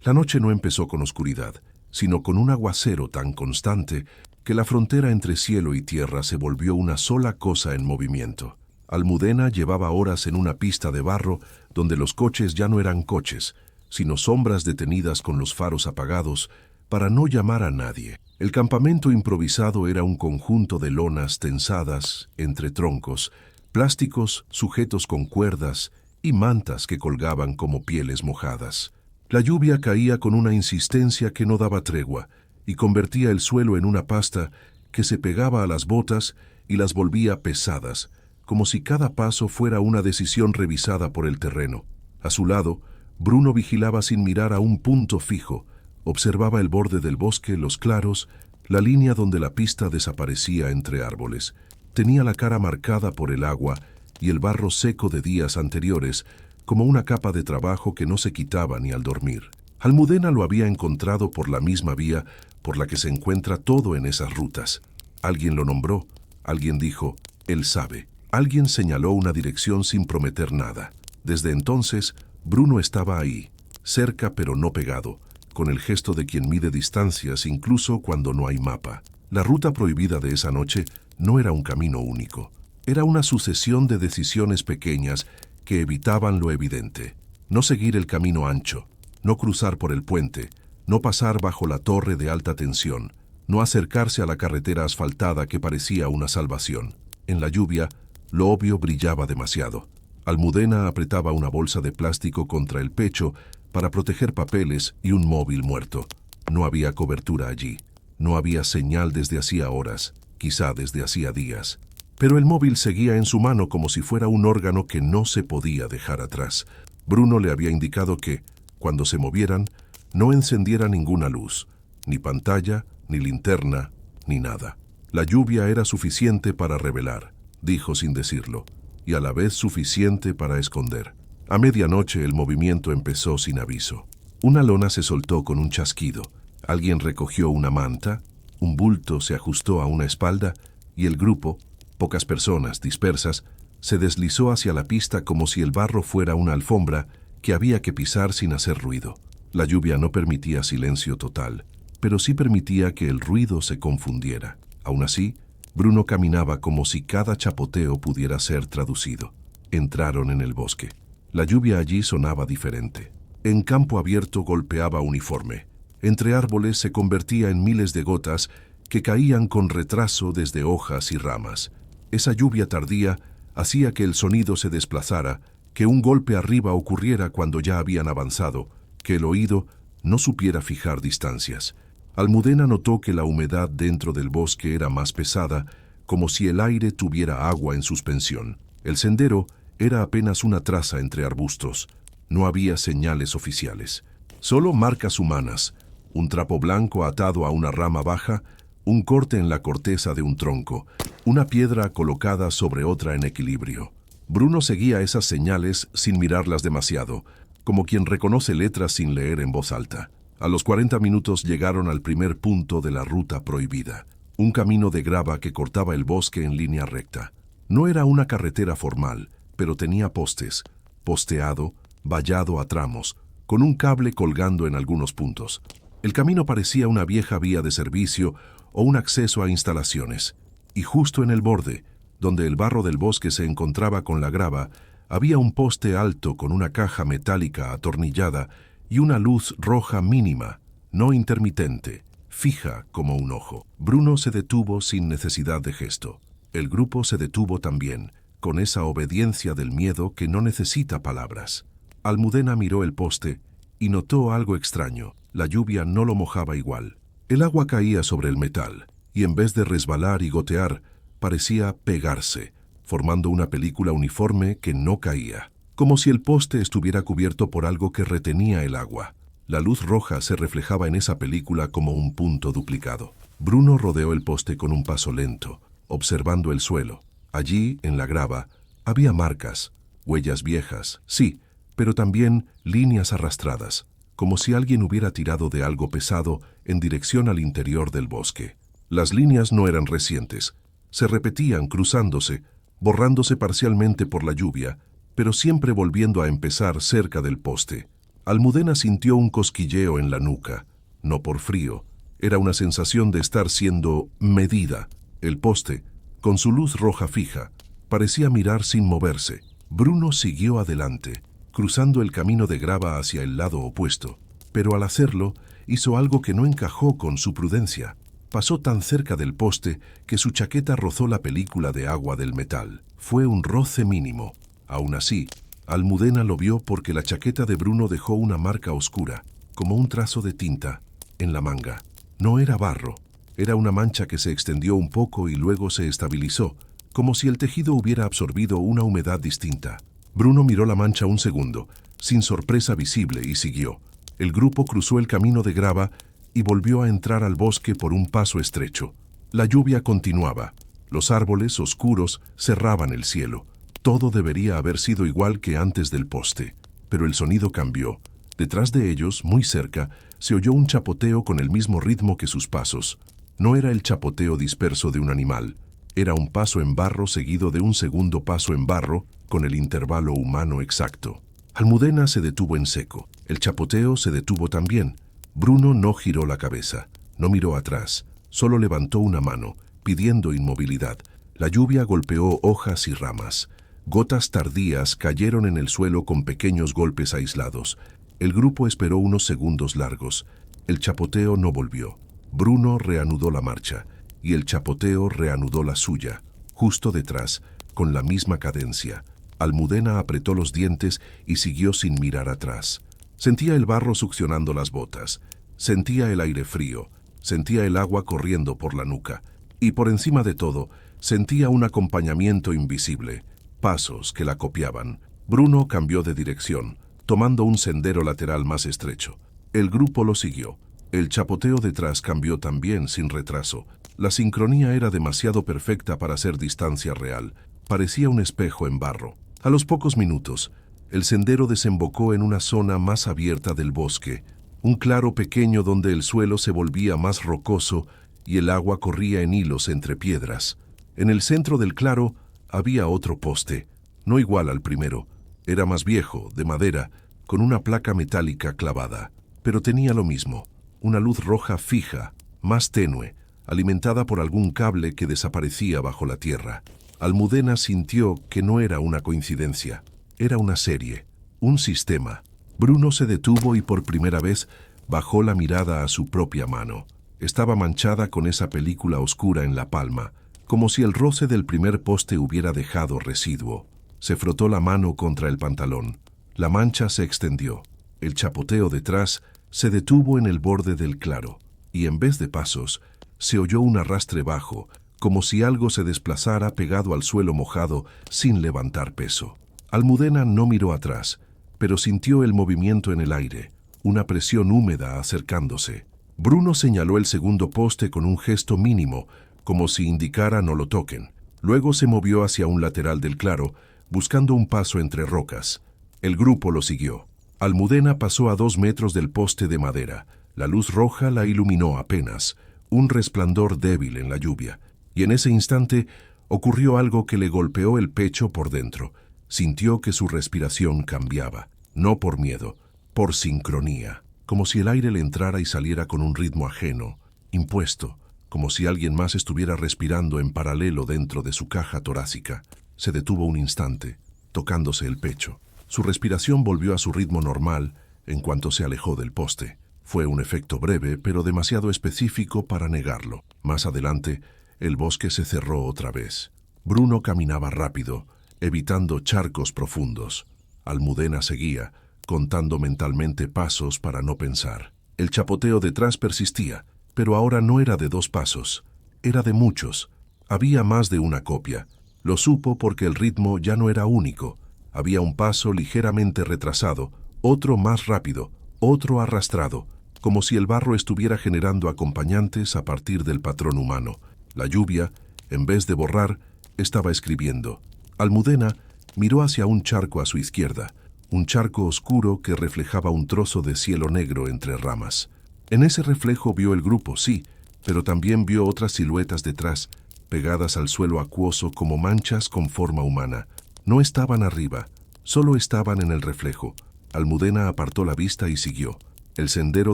La noche no empezó con oscuridad, sino con un aguacero tan constante que la frontera entre cielo y tierra se volvió una sola cosa en movimiento. Almudena llevaba horas en una pista de barro donde los coches ya no eran coches, sino sombras detenidas con los faros apagados para no llamar a nadie. El campamento improvisado era un conjunto de lonas tensadas entre troncos, plásticos sujetos con cuerdas y mantas que colgaban como pieles mojadas. La lluvia caía con una insistencia que no daba tregua y convertía el suelo en una pasta que se pegaba a las botas y las volvía pesadas, como si cada paso fuera una decisión revisada por el terreno. A su lado, Bruno vigilaba sin mirar a un punto fijo. Observaba el borde del bosque, los claros, la línea donde la pista desaparecía entre árboles. Tenía la cara marcada por el agua y el barro seco de días anteriores, como una capa de trabajo que no se quitaba ni al dormir. Almudena lo había encontrado por la misma vía por la que se encuentra todo en esas rutas. Alguien lo nombró, alguien dijo, él sabe. Alguien señaló una dirección sin prometer nada. Desde entonces, Bruno estaba ahí, cerca pero no pegado, con el gesto de quien mide distancias incluso cuando no hay mapa. La ruta prohibida de esa noche no era un camino único. Era una sucesión de decisiones pequeñas que evitaban lo evidente. No seguir el camino ancho, no cruzar por el puente, no pasar bajo la torre de alta tensión, no acercarse a la carretera asfaltada que parecía una salvación. En la lluvia, lo obvio brillaba demasiado. Almudena apretaba una bolsa de plástico contra el pecho para proteger papeles y un móvil muerto. No había cobertura allí. No había señal desde hacía horas, quizá desde hacía días. Pero el móvil seguía en su mano como si fuera un órgano que no se podía dejar atrás. Bruno le había indicado que, cuando se movieran, no encendiera ninguna luz, ni pantalla, ni linterna, ni nada. La lluvia era suficiente para revelar, dijo sin decirlo, y a la vez suficiente para esconder. A medianoche el movimiento empezó sin aviso. Una lona se soltó con un chasquido. Alguien recogió una manta, un bulto se ajustó a una espalda y el grupo, pocas personas dispersas, se deslizó hacia la pista como si el barro fuera una alfombra que había que pisar sin hacer ruido. La lluvia no permitía silencio total, pero sí permitía que el ruido se confundiera. Aún así, Bruno caminaba como si cada chapoteo pudiera ser traducido. Entraron en el bosque. La lluvia allí sonaba diferente. En campo abierto golpeaba uniforme. Entre árboles se convertía en miles de gotas que caían con retraso desde hojas y ramas. Esa lluvia tardía hacía que el sonido se desplazara, que un golpe arriba ocurriera cuando ya habían avanzado, que el oído no supiera fijar distancias. Almudena notó que la humedad dentro del bosque era más pesada, como si el aire tuviera agua en suspensión. El sendero era apenas una traza entre arbustos. No había señales oficiales. Solo marcas humanas, un trapo blanco atado a una rama baja, un corte en la corteza de un tronco, una piedra colocada sobre otra en equilibrio. Bruno seguía esas señales sin mirarlas demasiado, como quien reconoce letras sin leer en voz alta. A los 40 minutos llegaron al primer punto de la ruta prohibida, un camino de grava que cortaba el bosque en línea recta. No era una carretera formal, pero tenía postes, posteado, vallado a tramos, con un cable colgando en algunos puntos. El camino parecía una vieja vía de servicio o un acceso a instalaciones, y justo en el borde, donde el barro del bosque se encontraba con la grava, había un poste alto con una caja metálica atornillada y una luz roja mínima, no intermitente, fija como un ojo. Bruno se detuvo sin necesidad de gesto. El grupo se detuvo también, con esa obediencia del miedo que no necesita palabras. Almudena miró el poste y notó algo extraño. La lluvia no lo mojaba igual. El agua caía sobre el metal, y en vez de resbalar y gotear, parecía pegarse, formando una película uniforme que no caía, como si el poste estuviera cubierto por algo que retenía el agua. La luz roja se reflejaba en esa película como un punto duplicado. Bruno rodeó el poste con un paso lento, observando el suelo. Allí, en la grava, había marcas, huellas viejas, sí, pero también líneas arrastradas, como si alguien hubiera tirado de algo pesado en dirección al interior del bosque. Las líneas no eran recientes, se repetían cruzándose, borrándose parcialmente por la lluvia, pero siempre volviendo a empezar cerca del poste. Almudena sintió un cosquilleo en la nuca, no por frío. Era una sensación de estar siendo medida. El poste, con su luz roja fija, parecía mirar sin moverse. Bruno siguió adelante, cruzando el camino de grava hacia el lado opuesto. Pero al hacerlo, hizo algo que no encajó con su prudencia. Pasó tan cerca del poste que su chaqueta rozó la película de agua del metal. Fue un roce mínimo. Aún así, Almudena lo vio porque la chaqueta de Bruno dejó una marca oscura, como un trazo de tinta, en la manga. No era barro, era una mancha que se extendió un poco y luego se estabilizó, como si el tejido hubiera absorbido una humedad distinta. Bruno miró la mancha un segundo, sin sorpresa visible, y siguió. El grupo cruzó el camino de grava y volvió a entrar al bosque por un paso estrecho. La lluvia continuaba. Los árboles oscuros cerraban el cielo. Todo debería haber sido igual que antes del poste, pero el sonido cambió. Detrás de ellos, muy cerca, se oyó un chapoteo con el mismo ritmo que sus pasos. No era el chapoteo disperso de un animal, era un paso en barro seguido de un segundo paso en barro con el intervalo humano exacto. Almudena se detuvo en seco. El chapoteo se detuvo también. Bruno no giró la cabeza, no miró atrás, solo levantó una mano, pidiendo inmovilidad. La lluvia golpeó hojas y ramas. Gotas tardías cayeron en el suelo con pequeños golpes aislados. El grupo esperó unos segundos largos. El chapoteo no volvió. Bruno reanudó la marcha, y el chapoteo reanudó la suya, justo detrás, con la misma cadencia. Almudena apretó los dientes y siguió sin mirar atrás. Sentía el barro succionando las botas, sentía el aire frío, sentía el agua corriendo por la nuca, y por encima de todo, sentía un acompañamiento invisible, pasos que la copiaban. Bruno cambió de dirección, tomando un sendero lateral más estrecho. El grupo lo siguió. El chapoteo detrás cambió también sin retraso. La sincronía era demasiado perfecta para ser distancia real. Parecía un espejo en barro. A los pocos minutos, el sendero desembocó en una zona más abierta del bosque, un claro pequeño donde el suelo se volvía más rocoso y el agua corría en hilos entre piedras. En el centro del claro había otro poste, no igual al primero. Era más viejo, de madera, con una placa metálica clavada, pero tenía lo mismo, una luz roja fija, más tenue, alimentada por algún cable que desaparecía bajo la tierra. Almudena sintió que no era una coincidencia, era una serie, un sistema. Bruno se detuvo y por primera vez bajó la mirada a su propia mano. Estaba manchada con esa película oscura en la palma, como si el roce del primer poste hubiera dejado residuo. Se frotó la mano contra el pantalón. La mancha se extendió. El chapoteo detrás se detuvo en el borde del claro, y en vez de pasos, se oyó un arrastre bajo, como si algo se desplazara pegado al suelo mojado sin levantar peso. Almudena no miró atrás, pero sintió el movimiento en el aire, una presión húmeda acercándose. Bruno señaló el segundo poste con un gesto mínimo, como si indicara no lo toquen. Luego se movió hacia un lateral del claro, buscando un paso entre rocas. El grupo lo siguió. Almudena pasó a 2 metros del poste de madera. La luz roja la iluminó apenas, un resplandor débil en la lluvia. Y en ese instante ocurrió algo que le golpeó el pecho por dentro. Sintió que su respiración cambiaba, no por miedo, por sincronía, como si el aire le entrara y saliera con un ritmo ajeno, impuesto, como si alguien más estuviera respirando en paralelo dentro de su caja torácica. Se detuvo un instante, tocándose el pecho. Su respiración volvió a su ritmo normal en cuanto se alejó del poste. Fue un efecto breve, pero demasiado específico para negarlo. Más adelante, el bosque se cerró otra vez. Bruno caminaba rápido, evitando charcos profundos. Almudena seguía, contando mentalmente pasos para no pensar. El chapoteo detrás persistía, pero ahora no era de 2 pasos, era de muchos. Había más de una copia. Lo supo porque el ritmo ya no era único. Había un paso ligeramente retrasado, otro más rápido, otro arrastrado, como si el barro estuviera generando acompañantes a partir del patrón humano. La lluvia, en vez de borrar, estaba escribiendo. Almudena miró hacia un charco a su izquierda, un charco oscuro que reflejaba un trozo de cielo negro entre ramas. En ese reflejo vio el grupo, sí, pero también vio otras siluetas detrás, pegadas al suelo acuoso como manchas con forma humana. No estaban arriba, solo estaban en el reflejo. Almudena apartó la vista y siguió. El sendero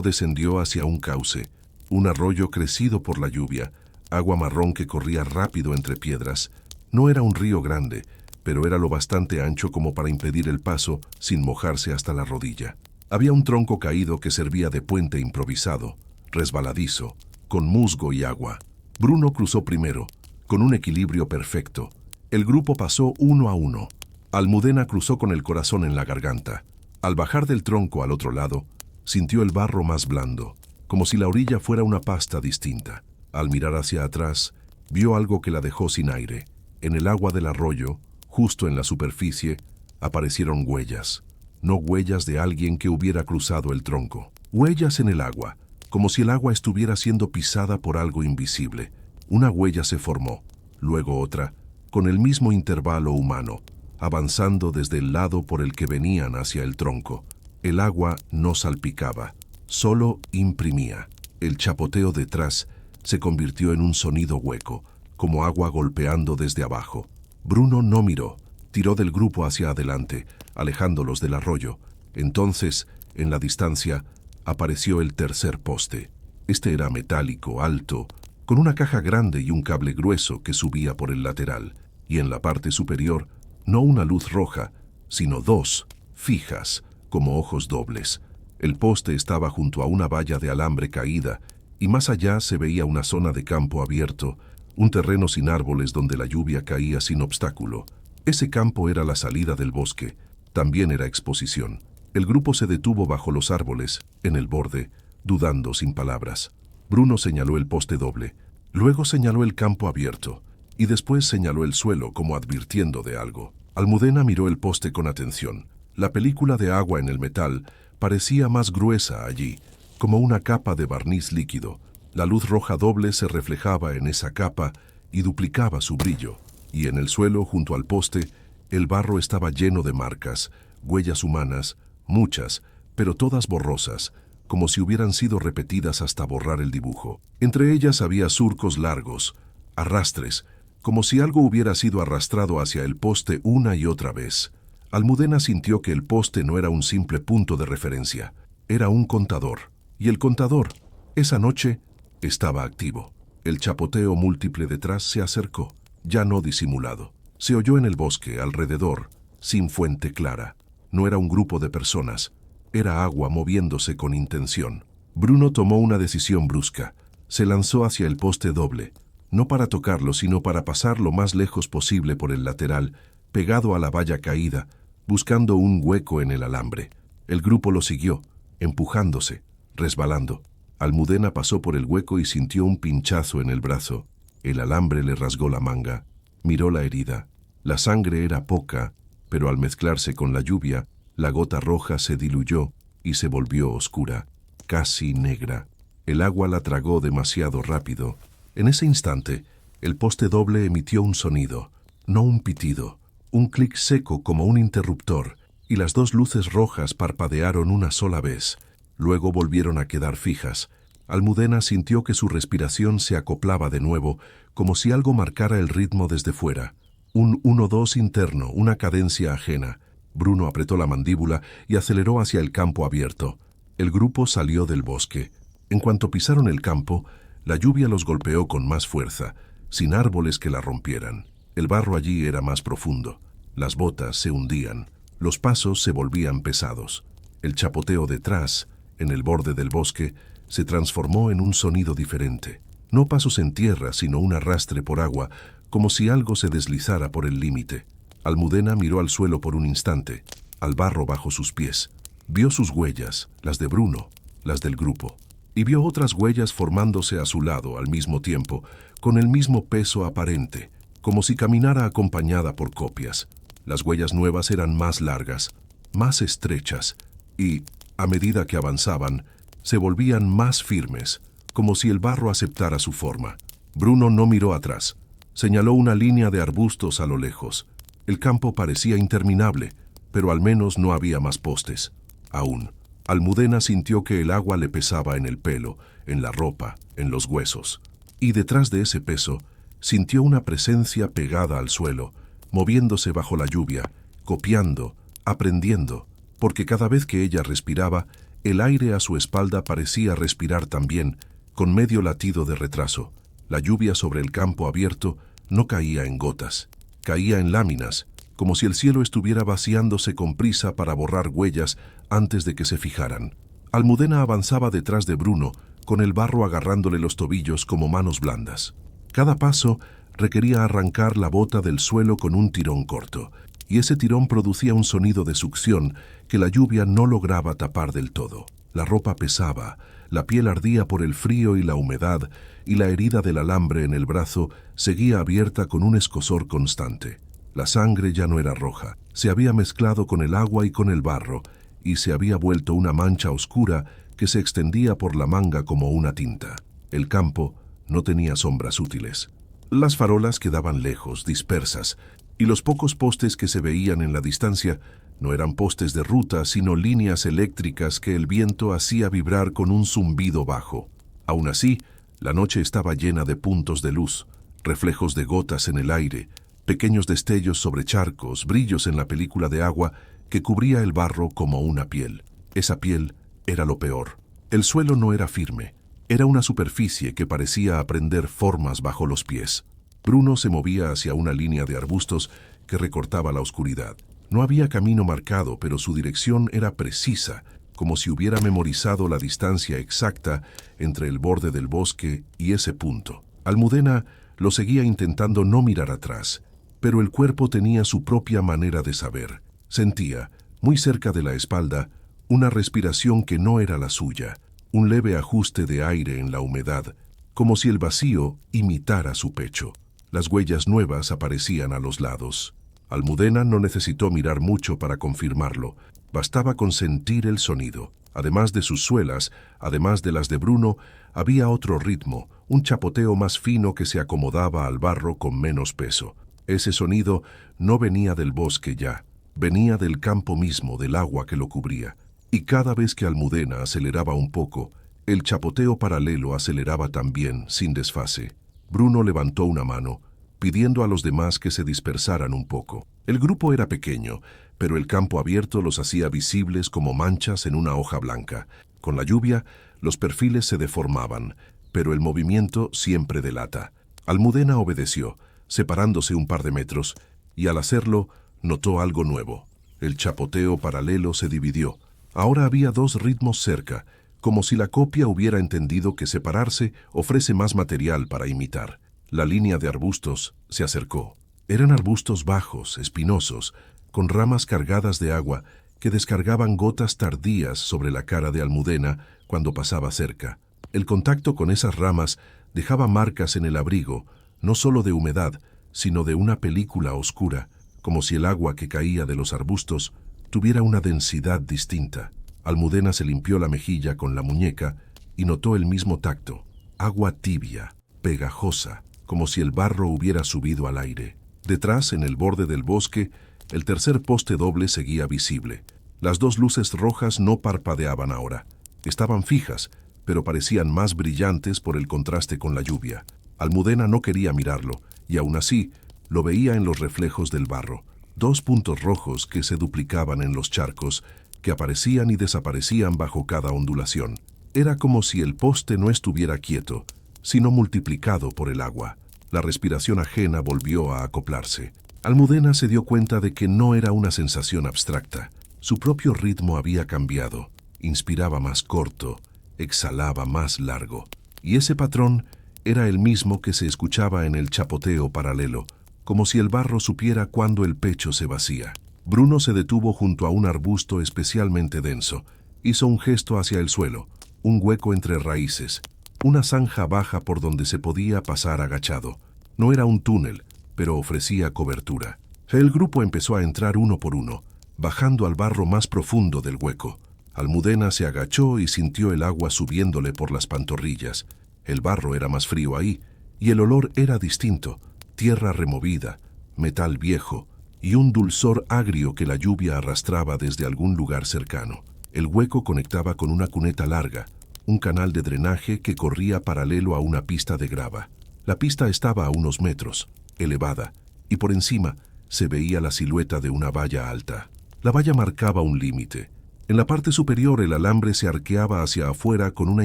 descendió hacia un cauce, Un arroyo crecido por la lluvia, agua marrón que corría rápido entre piedras. No era un río grande, pero era lo bastante ancho como para impedir el paso sin mojarse hasta la rodilla. Había un tronco caído que servía de puente improvisado, resbaladizo, con musgo y agua. Bruno cruzó primero, con un equilibrio perfecto. El grupo pasó uno a uno. Almudena cruzó con el corazón en la garganta. Al bajar del tronco al otro lado, sintió el barro más blando, como si la orilla fuera una pasta distinta. Al mirar hacia atrás, vio algo que la dejó sin aire. En el agua del arroyo, justo en la superficie, aparecieron huellas. No huellas de alguien que hubiera cruzado el tronco. Huellas en el agua, como si el agua estuviera siendo pisada por algo invisible. Una huella se formó, luego otra, con el mismo intervalo humano, avanzando desde el lado por el que venían hacia el tronco. El agua no salpicaba, solo imprimía. El chapoteo detrás se convirtió en un sonido hueco, como agua golpeando desde abajo. Bruno no miró, tiró del grupo hacia adelante, alejándolos del arroyo. Entonces, en la distancia, apareció el tercer poste. Este era metálico, alto, con una caja grande y un cable grueso que subía por el lateral, y en la parte superior, no una luz roja, sino dos, fijas, como ojos dobles. El poste estaba junto a una valla de alambre caída, y más allá se veía una zona de campo abierto, un terreno sin árboles donde la lluvia caía sin obstáculo. Ese campo era la salida del bosque, también era exposición. El grupo se detuvo bajo los árboles, en el borde, dudando sin palabras. Bruno señaló el poste doble, luego señaló el campo abierto, y después señaló el suelo como advirtiendo de algo. Almudena miró el poste con atención. La película de agua en el metal parecía más gruesa allí, como una capa de barniz líquido. La luz roja doble se reflejaba en esa capa y duplicaba su brillo, y en el suelo junto al poste, el barro estaba lleno de marcas, huellas humanas, muchas, pero todas borrosas, como si hubieran sido repetidas hasta borrar el dibujo. Entre ellas había surcos largos, arrastres, como si algo hubiera sido arrastrado hacia el poste una y otra vez. Almudena sintió que el poste no era un simple punto de referencia, era un contador. Y el contador, esa noche, estaba activo. El chapoteo múltiple detrás se acercó, ya no disimulado. Se oyó en el bosque, alrededor, sin fuente clara. No era un grupo de personas, era agua moviéndose con intención. Bruno tomó una decisión brusca. Se lanzó hacia el poste doble, no para tocarlo, sino para pasar lo más lejos posible por el lateral, pegado a la valla caída, buscando un hueco en el alambre. El grupo lo siguió, empujándose, resbalando. Almudena pasó por el hueco y sintió un pinchazo en el brazo. El alambre le rasgó la manga. Miró la herida. La sangre era poca, pero al mezclarse con la lluvia, la gota roja se diluyó y se volvió oscura, casi negra. El agua la tragó demasiado rápido. En ese instante, el poste doble emitió un sonido, no un pitido, un clic seco como un interruptor, y las dos luces rojas parpadearon una sola vez. Luego volvieron a quedar fijas. Almudena sintió que su respiración se acoplaba de nuevo, como si algo marcara el ritmo desde fuera. Un 1-2 interno, una cadencia ajena. Bruno apretó la mandíbula y aceleró hacia el campo abierto. El grupo salió del bosque. En cuanto pisaron el campo, la lluvia los golpeó con más fuerza, sin árboles que la rompieran. El barro allí era más profundo. Las botas se hundían. Los pasos se volvían pesados. El chapoteo detrás, en el borde del bosque, se transformó en un sonido diferente. No pasos en tierra, sino un arrastre por agua, como si algo se deslizara por el límite. Almudena miró al suelo por un instante, al barro bajo sus pies. Vio sus huellas, las de Bruno, las del grupo, y vio otras huellas formándose a su lado al mismo tiempo, con el mismo peso aparente, como si caminara acompañada por copias. Las huellas nuevas eran más largas, más estrechas, y, a medida que avanzaban, se volvían más firmes, como si el barro aceptara su forma. Bruno no miró atrás. Señaló una línea de arbustos a lo lejos. El campo parecía interminable, pero al menos no había más postes. Aún, Almudena sintió que el agua le pesaba en el pelo, en la ropa, en los huesos. Y detrás de ese peso, sintió una presencia pegada al suelo, moviéndose bajo la lluvia, copiando, aprendiendo, porque cada vez que ella respiraba, el aire a su espalda parecía respirar también, con medio latido de retraso. La lluvia sobre el campo abierto no caía en gotas, caía en láminas, como si el cielo estuviera vaciándose con prisa para borrar huellas antes de que se fijaran. Almudena avanzaba detrás de Bruno, con el barro agarrándole los tobillos como manos blandas. Cada paso requería arrancar la bota del suelo con un tirón corto, y ese tirón producía un sonido de succión que la lluvia no lograba tapar del todo. La ropa pesaba, la piel ardía por el frío y la humedad, y la herida del alambre en el brazo seguía abierta con un escozor constante. La sangre ya no era roja, se había mezclado con el agua y con el barro, y se había vuelto una mancha oscura que se extendía por la manga como una tinta. El campo no tenía sombras útiles. Las farolas quedaban lejos, dispersas, y los pocos postes que se veían en la distancia no eran postes de ruta, sino líneas eléctricas que el viento hacía vibrar con un zumbido bajo. Aún así, la noche estaba llena de puntos de luz, reflejos de gotas en el aire, pequeños destellos sobre charcos, brillos en la película de agua que cubría el barro como una piel. Esa piel era lo peor. El suelo no era firme, era una superficie que parecía aprender formas bajo los pies. Bruno se movía hacia una línea de arbustos que recortaba la oscuridad. No había camino marcado, pero su dirección era precisa, como si hubiera memorizado la distancia exacta entre el borde del bosque y ese punto. Almudena lo seguía intentando no mirar atrás, pero el cuerpo tenía su propia manera de saber. Sentía, muy cerca de la espalda, una respiración que no era la suya, un leve ajuste de aire en la humedad, como si el vacío imitara su pecho. Las huellas nuevas aparecían a los lados. Almudena no necesitó mirar mucho para confirmarlo, bastaba con sentir el sonido. Además de sus suelas, además de las de Bruno, había otro ritmo, un chapoteo más fino que se acomodaba al barro con menos peso. Ese sonido no venía del bosque ya, venía del campo mismo, del agua que lo cubría. Y cada vez que Almudena aceleraba un poco, el chapoteo paralelo aceleraba también, sin desfase. Bruno levantó una mano, pidiendo a los demás que se dispersaran un poco. El grupo era pequeño, pero el campo abierto los hacía visibles como manchas en una hoja blanca. Con la lluvia, los perfiles se deformaban, pero el movimiento siempre delata. Almudena obedeció, separándose un par de metros, y al hacerlo, notó algo nuevo. El chapoteo paralelo se dividió. Ahora había dos ritmos cerca, como si la copia hubiera entendido que separarse ofrece más material para imitar. La línea de arbustos se acercó. Eran arbustos bajos, espinosos, con ramas cargadas de agua que descargaban gotas tardías sobre la cara de Almudena cuando pasaba cerca. El contacto con esas ramas dejaba marcas en el abrigo, no solo de humedad, sino de una película oscura, como si el agua que caía de los arbustos tuviera una densidad distinta. Almudena se limpió la mejilla con la muñeca y notó el mismo tacto. Agua tibia, pegajosa, como si el barro hubiera subido al aire. Detrás, en el borde del bosque, el tercer poste doble seguía visible. Las dos luces rojas no parpadeaban ahora. Estaban fijas, pero parecían más brillantes por el contraste con la lluvia. Almudena no quería mirarlo, y aún así lo veía en los reflejos del barro. Dos puntos rojos que se duplicaban en los charcos, que aparecían y desaparecían bajo cada ondulación. Era como si el poste no estuviera quieto, sino multiplicado por el agua. La respiración ajena volvió a acoplarse. Almudena se dio cuenta de que no era una sensación abstracta. Su propio ritmo había cambiado. Inspiraba más corto, exhalaba más largo. Y ese patrón era el mismo que se escuchaba en el chapoteo paralelo, como si el barro supiera cuándo el pecho se vacía. Bruno se detuvo junto a un arbusto especialmente denso. Hizo un gesto hacia el suelo, un hueco entre raíces, una zanja baja por donde se podía pasar agachado. No era un túnel, pero ofrecía cobertura. El grupo empezó a entrar uno por uno, bajando al barro más profundo del hueco. Almudena se agachó y sintió el agua subiéndole por las pantorrillas. El barro era más frío ahí, y el olor era distinto, tierra removida, metal viejo, y un dulzor agrio que la lluvia arrastraba desde algún lugar cercano. El hueco conectaba con una cuneta larga, un canal de drenaje que corría paralelo a una pista de grava. La pista estaba a unos metros, elevada, y por encima se veía la silueta de una valla alta. La valla marcaba un límite. En la parte superior el alambre se arqueaba hacia afuera con una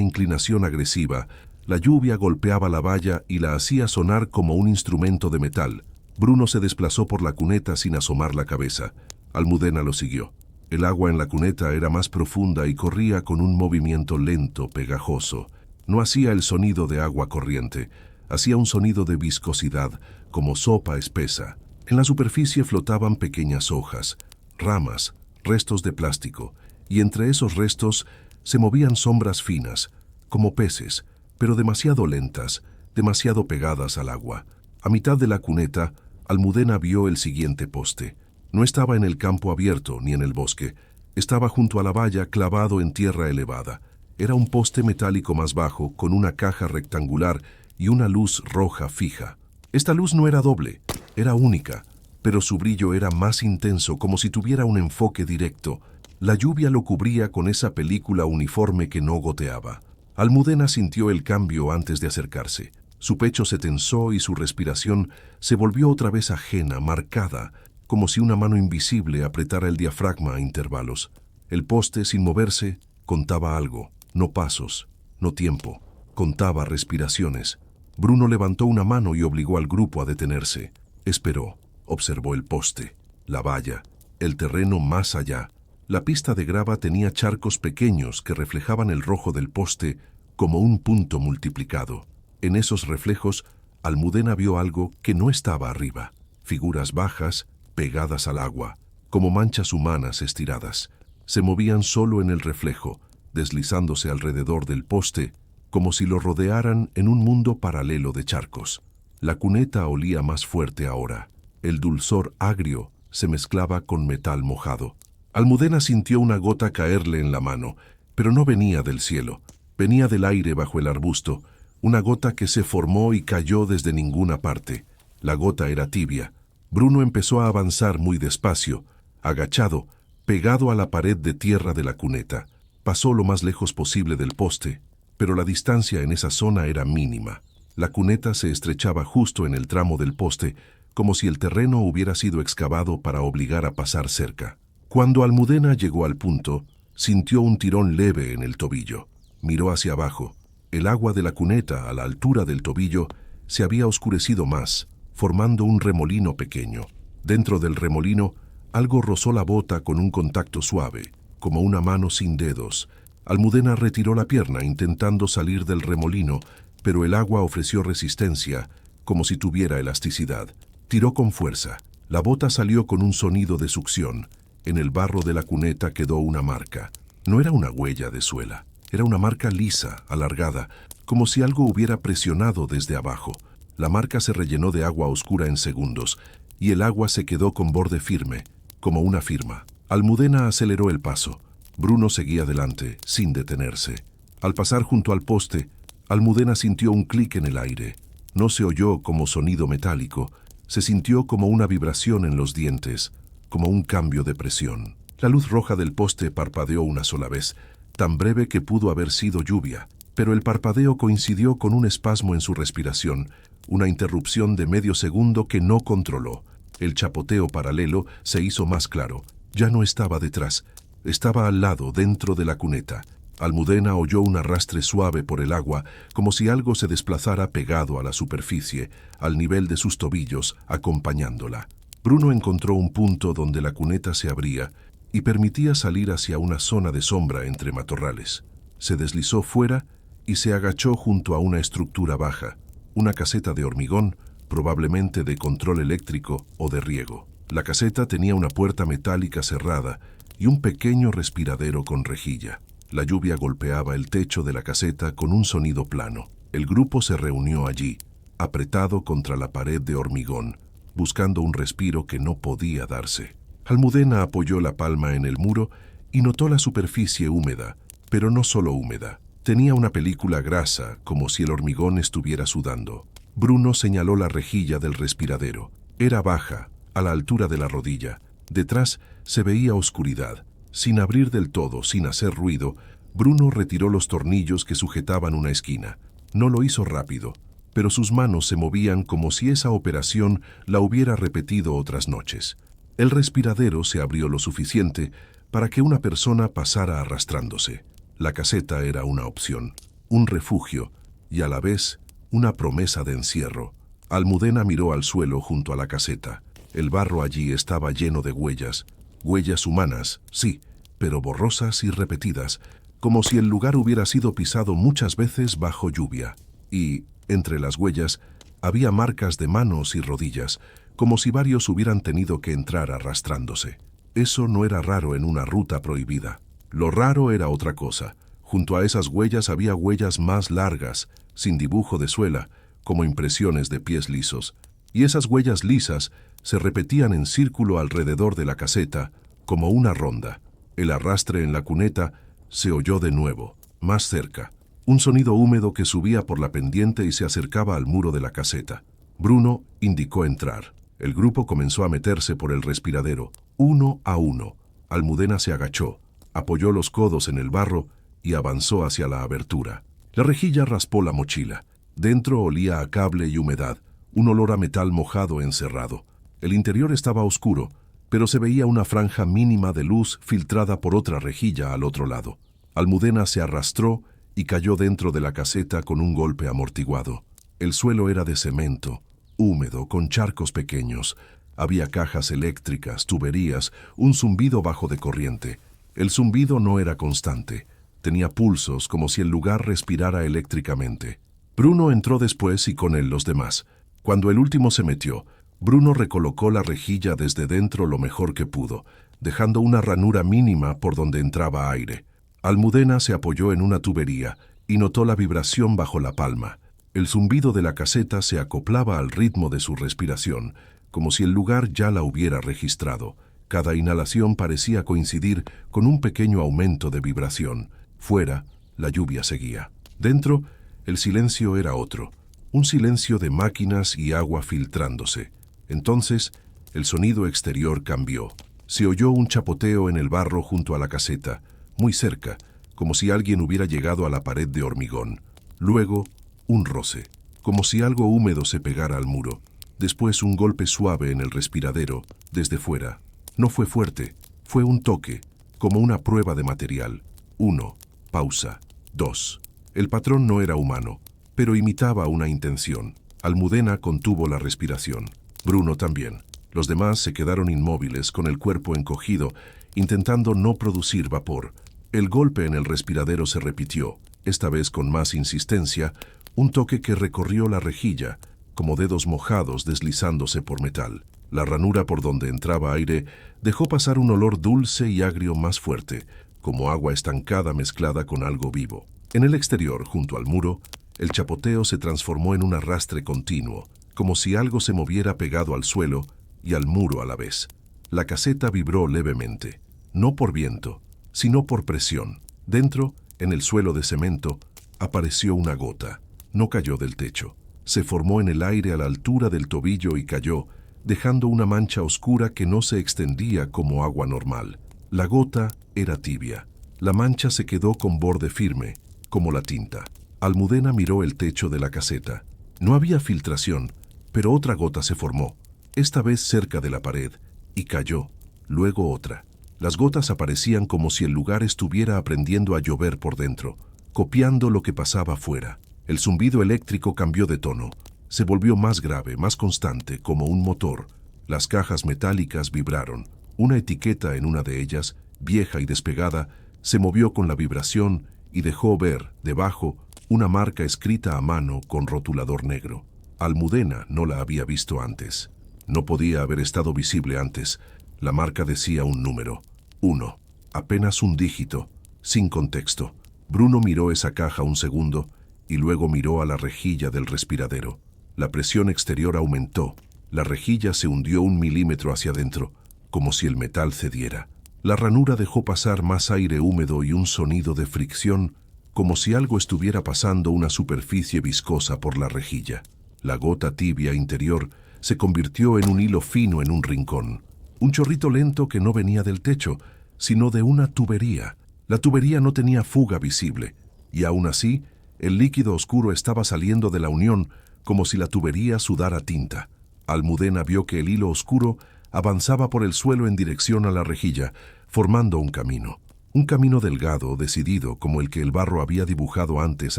inclinación agresiva, La lluvia golpeaba la valla y la hacía sonar como un instrumento de metal. Bruno se desplazó por la cuneta sin asomar la cabeza. Almudena lo siguió. El agua en la cuneta era más profunda y corría con un movimiento lento, pegajoso. No hacía el sonido de agua corriente, hacía un sonido de viscosidad, como sopa espesa. En la superficie flotaban pequeñas hojas, ramas, restos de plástico, y entre esos restos se movían sombras finas, como peces, pero demasiado lentas, demasiado pegadas al agua. A mitad de la cuneta, Almudena vio el siguiente poste. No estaba en el campo abierto ni en el bosque. Estaba junto a la valla, clavado en tierra elevada. Era un poste metálico más bajo, con una caja rectangular y una luz roja fija. Esta luz no era doble, era única, pero su brillo era más intenso, como si tuviera un enfoque directo. La lluvia lo cubría con esa película uniforme que no goteaba. Almudena sintió el cambio antes de acercarse. Su pecho se tensó y su respiración se volvió otra vez ajena, marcada, como si una mano invisible apretara el diafragma a intervalos. El poste, sin moverse, contaba algo, no pasos, no tiempo, contaba respiraciones. Bruno levantó una mano y obligó al grupo a detenerse. Esperó, observó el poste, la valla, el terreno más allá. La pista de grava tenía charcos pequeños que reflejaban el rojo del poste como un punto multiplicado. En esos reflejos, Almudena vio algo que no estaba arriba. Figuras bajas, pegadas al agua, como manchas humanas estiradas. Se movían solo en el reflejo, deslizándose alrededor del poste, como si lo rodearan en un mundo paralelo de charcos. La cuneta olía más fuerte ahora. El dulzor agrio se mezclaba con metal mojado. Almudena sintió una gota caerle en la mano, pero no venía del cielo. Venía del aire bajo el arbusto, una gota que se formó y cayó desde ninguna parte. La gota era tibia. Bruno empezó a avanzar muy despacio, agachado, pegado a la pared de tierra de la cuneta. Pasó lo más lejos posible del poste, pero la distancia en esa zona era mínima. La cuneta se estrechaba justo en el tramo del poste, como si el terreno hubiera sido excavado para obligar a pasar cerca. Cuando Almudena llegó al punto, sintió un tirón leve en el tobillo. Miró hacia abajo. El agua de la cuneta, a la altura del tobillo, se había oscurecido más, formando un remolino pequeño. Dentro del remolino, algo rozó la bota con un contacto suave, como una mano sin dedos. Almudena retiró la pierna intentando salir del remolino, pero el agua ofreció resistencia, como si tuviera elasticidad. Tiró con fuerza. La bota salió con un sonido de succión. En el barro de la cuneta quedó una marca. No era una huella de suela. Era una marca lisa, alargada, como si algo hubiera presionado desde abajo. La marca se rellenó de agua oscura en segundos, y el agua se quedó con borde firme, como una firma. Almudena aceleró el paso. Bruno seguía adelante, sin detenerse. Al pasar junto al poste, Almudena sintió un clic en el aire. No se oyó como sonido metálico, se sintió como una vibración en los dientes, como un cambio de presión. La luz roja del poste parpadeó una sola vez, tan breve que pudo haber sido lluvia, pero el parpadeo coincidió con un espasmo en su respiración, una interrupción de medio segundo que no controló. El chapoteo paralelo se hizo más claro. Ya no estaba detrás, estaba al lado, dentro de la cuneta. Almudena oyó un arrastre suave por el agua, como si algo se desplazara pegado a la superficie, al nivel de sus tobillos, acompañándola. Bruno encontró un punto donde la cuneta se abría y permitía salir hacia una zona de sombra entre matorrales. Se deslizó fuera y se agachó junto a una estructura baja, una caseta de hormigón, probablemente de control eléctrico o de riego. La caseta tenía una puerta metálica cerrada y un pequeño respiradero con rejilla. La lluvia golpeaba el techo de la caseta con un sonido plano. El grupo se reunió allí, apretado contra la pared de hormigón, buscando un respiro que no podía darse. Almudena apoyó la palma en el muro y notó la superficie húmeda, pero no solo húmeda. Tenía una película grasa, como si el hormigón estuviera sudando. Bruno señaló la rejilla del respiradero. Era baja, a la altura de la rodilla. Detrás se veía oscuridad. Sin abrir del todo, sin hacer ruido, Bruno retiró los tornillos que sujetaban una esquina. No lo hizo rápido, pero sus manos se movían como si esa operación la hubiera repetido otras noches. El respiradero se abrió lo suficiente para que una persona pasara arrastrándose. La caseta era una opción, un refugio, y a la vez una promesa de encierro. Almudena miró al suelo junto a la caseta. El barro allí estaba lleno de huellas. Huellas humanas, sí, pero borrosas y repetidas, como si el lugar hubiera sido pisado muchas veces bajo lluvia. Y, entre las huellas, había marcas de manos y rodillas, como si varios hubieran tenido que entrar arrastrándose. Eso no era raro en una ruta prohibida. Lo raro era otra cosa. Junto a esas huellas había huellas más largas, sin dibujo de suela, como impresiones de pies lisos. Y esas huellas lisas se repetían en círculo alrededor de la caseta, como una ronda. El arrastre en la cuneta se oyó de nuevo, más cerca. Un sonido húmedo que subía por la pendiente y se acercaba al muro de la caseta. Bruno indicó entrar. El grupo comenzó a meterse por el respiradero, uno a uno. Almudena se agachó, apoyó los codos en el barro y avanzó hacia la abertura. La rejilla raspó la mochila. Dentro olía a cable y humedad, un olor a metal mojado encerrado. El interior estaba oscuro, pero se veía una franja mínima de luz filtrada por otra rejilla al otro lado. Almudena se arrastró y cayó dentro de la caseta con un golpe amortiguado. El suelo era de cemento, húmedo, con charcos pequeños. Había cajas eléctricas, tuberías, un zumbido bajo de corriente. El zumbido no era constante. Tenía pulsos como si el lugar respirara eléctricamente. Bruno entró después y con él los demás. Cuando el último se metió, Bruno recolocó la rejilla desde dentro lo mejor que pudo, dejando una ranura mínima por donde entraba aire. Almudena se apoyó en una tubería y notó la vibración bajo la palma. El zumbido de la caseta se acoplaba al ritmo de su respiración, como si el lugar ya la hubiera registrado. Cada inhalación parecía coincidir con un pequeño aumento de vibración. Fuera, la lluvia seguía. Dentro, el silencio era otro, un silencio de máquinas y agua filtrándose. Entonces, el sonido exterior cambió. Se oyó un chapoteo en el barro junto a la caseta, muy cerca, como si alguien hubiera llegado a la pared de hormigón. Luego, un roce, como si algo húmedo se pegara al muro. Después un golpe suave en el respiradero, desde fuera. No fue fuerte, fue un toque, como una prueba de material. 1. Pausa. 2. El patrón no era humano, pero imitaba una intención. Almudena contuvo la respiración. Bruno también. Los demás se quedaron inmóviles, con el cuerpo encogido, intentando no producir vapor. El golpe en el respiradero se repitió, esta vez con más insistencia, un toque que recorrió la rejilla, como dedos mojados deslizándose por metal. La ranura por donde entraba aire dejó pasar un olor dulce y agrio más fuerte, como agua estancada mezclada con algo vivo. En el exterior, junto al muro, el chapoteo se transformó en un arrastre continuo, como si algo se moviera pegado al suelo y al muro a la vez. La caseta vibró levemente, no por viento, sino por presión. Dentro, en el suelo de cemento, apareció una gota. No cayó del techo. Se formó en el aire a la altura del tobillo y cayó, dejando una mancha oscura que no se extendía como agua normal. La gota era tibia. La mancha se quedó con borde firme, como la tinta. Almudena miró el techo de la caseta. No había filtración, pero otra gota se formó, esta vez cerca de la pared, y cayó, luego otra. Las gotas aparecían como si el lugar estuviera aprendiendo a llover por dentro, copiando lo que pasaba fuera. El zumbido eléctrico cambió de tono. Se volvió más grave, más constante, como un motor. Las cajas metálicas vibraron. Una etiqueta en una de ellas, vieja y despegada, se movió con la vibración y dejó ver, debajo, una marca escrita a mano con rotulador negro. Almudena no la había visto antes. No podía haber estado visible antes. La marca decía un número. 1. Apenas un dígito, sin contexto. Bruno miró esa caja un segundo y luego miró a la rejilla del respiradero. La presión exterior aumentó. La rejilla se hundió 1 milímetro hacia adentro, como si el metal cediera. La ranura dejó pasar más aire húmedo y un sonido de fricción, como si algo estuviera pasando una superficie viscosa por la rejilla. La gota tibia interior se convirtió en un hilo fino en un rincón. Un chorrito lento que no venía del techo, sino de una tubería. La tubería no tenía fuga visible, y aún así, el líquido oscuro estaba saliendo de la unión como si la tubería sudara tinta. Almudena vio que el hilo oscuro avanzaba por el suelo en dirección a la rejilla, formando un camino delgado, decidido, como el que el barro había dibujado antes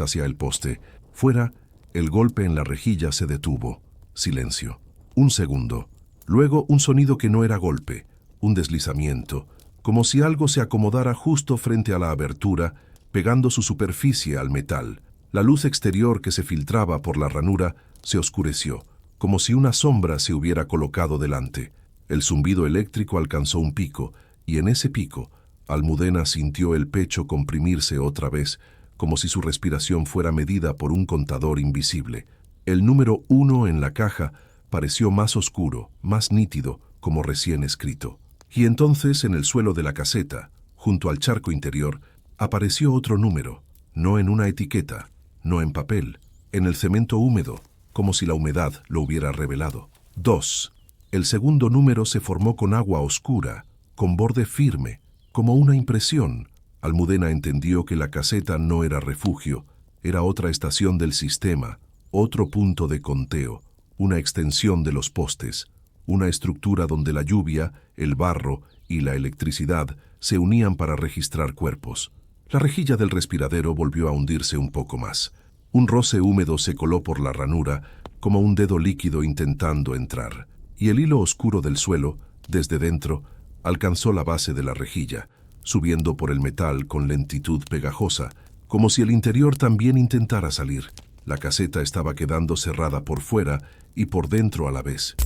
hacia el poste. Fuera, el golpe en la rejilla se detuvo. Silencio. Un segundo. Luego un sonido que no era golpe, un deslizamiento, como si algo se acomodara justo frente a la abertura, pegando su superficie al metal. La luz exterior que se filtraba por la ranura se oscureció, como si una sombra se hubiera colocado delante. El zumbido eléctrico alcanzó un pico, y en ese pico, Almudena sintió el pecho comprimirse otra vez, como si su respiración fuera medida por un contador invisible. El número 1 en la caja pareció más oscuro, más nítido, como recién escrito. Y entonces, en el suelo de la caseta, junto al charco interior, apareció otro número, no en una etiqueta, no en papel, en el cemento húmedo, como si la humedad lo hubiera revelado. 2. El segundo número se formó con agua oscura, con borde firme, como una impresión. Almudena entendió que la caseta no era refugio, era otra estación del sistema, otro punto de conteo, una extensión de los postes, una estructura donde la lluvia, el barro y la electricidad se unían para registrar cuerpos. La rejilla del respiradero volvió a hundirse un poco más. Un roce húmedo se coló por la ranura, como un dedo líquido intentando entrar, y el hilo oscuro del suelo, desde dentro, alcanzó la base de la rejilla, subiendo por el metal con lentitud pegajosa, como si el interior también intentara salir. La caseta estaba quedando cerrada por fuera y por dentro a la vez.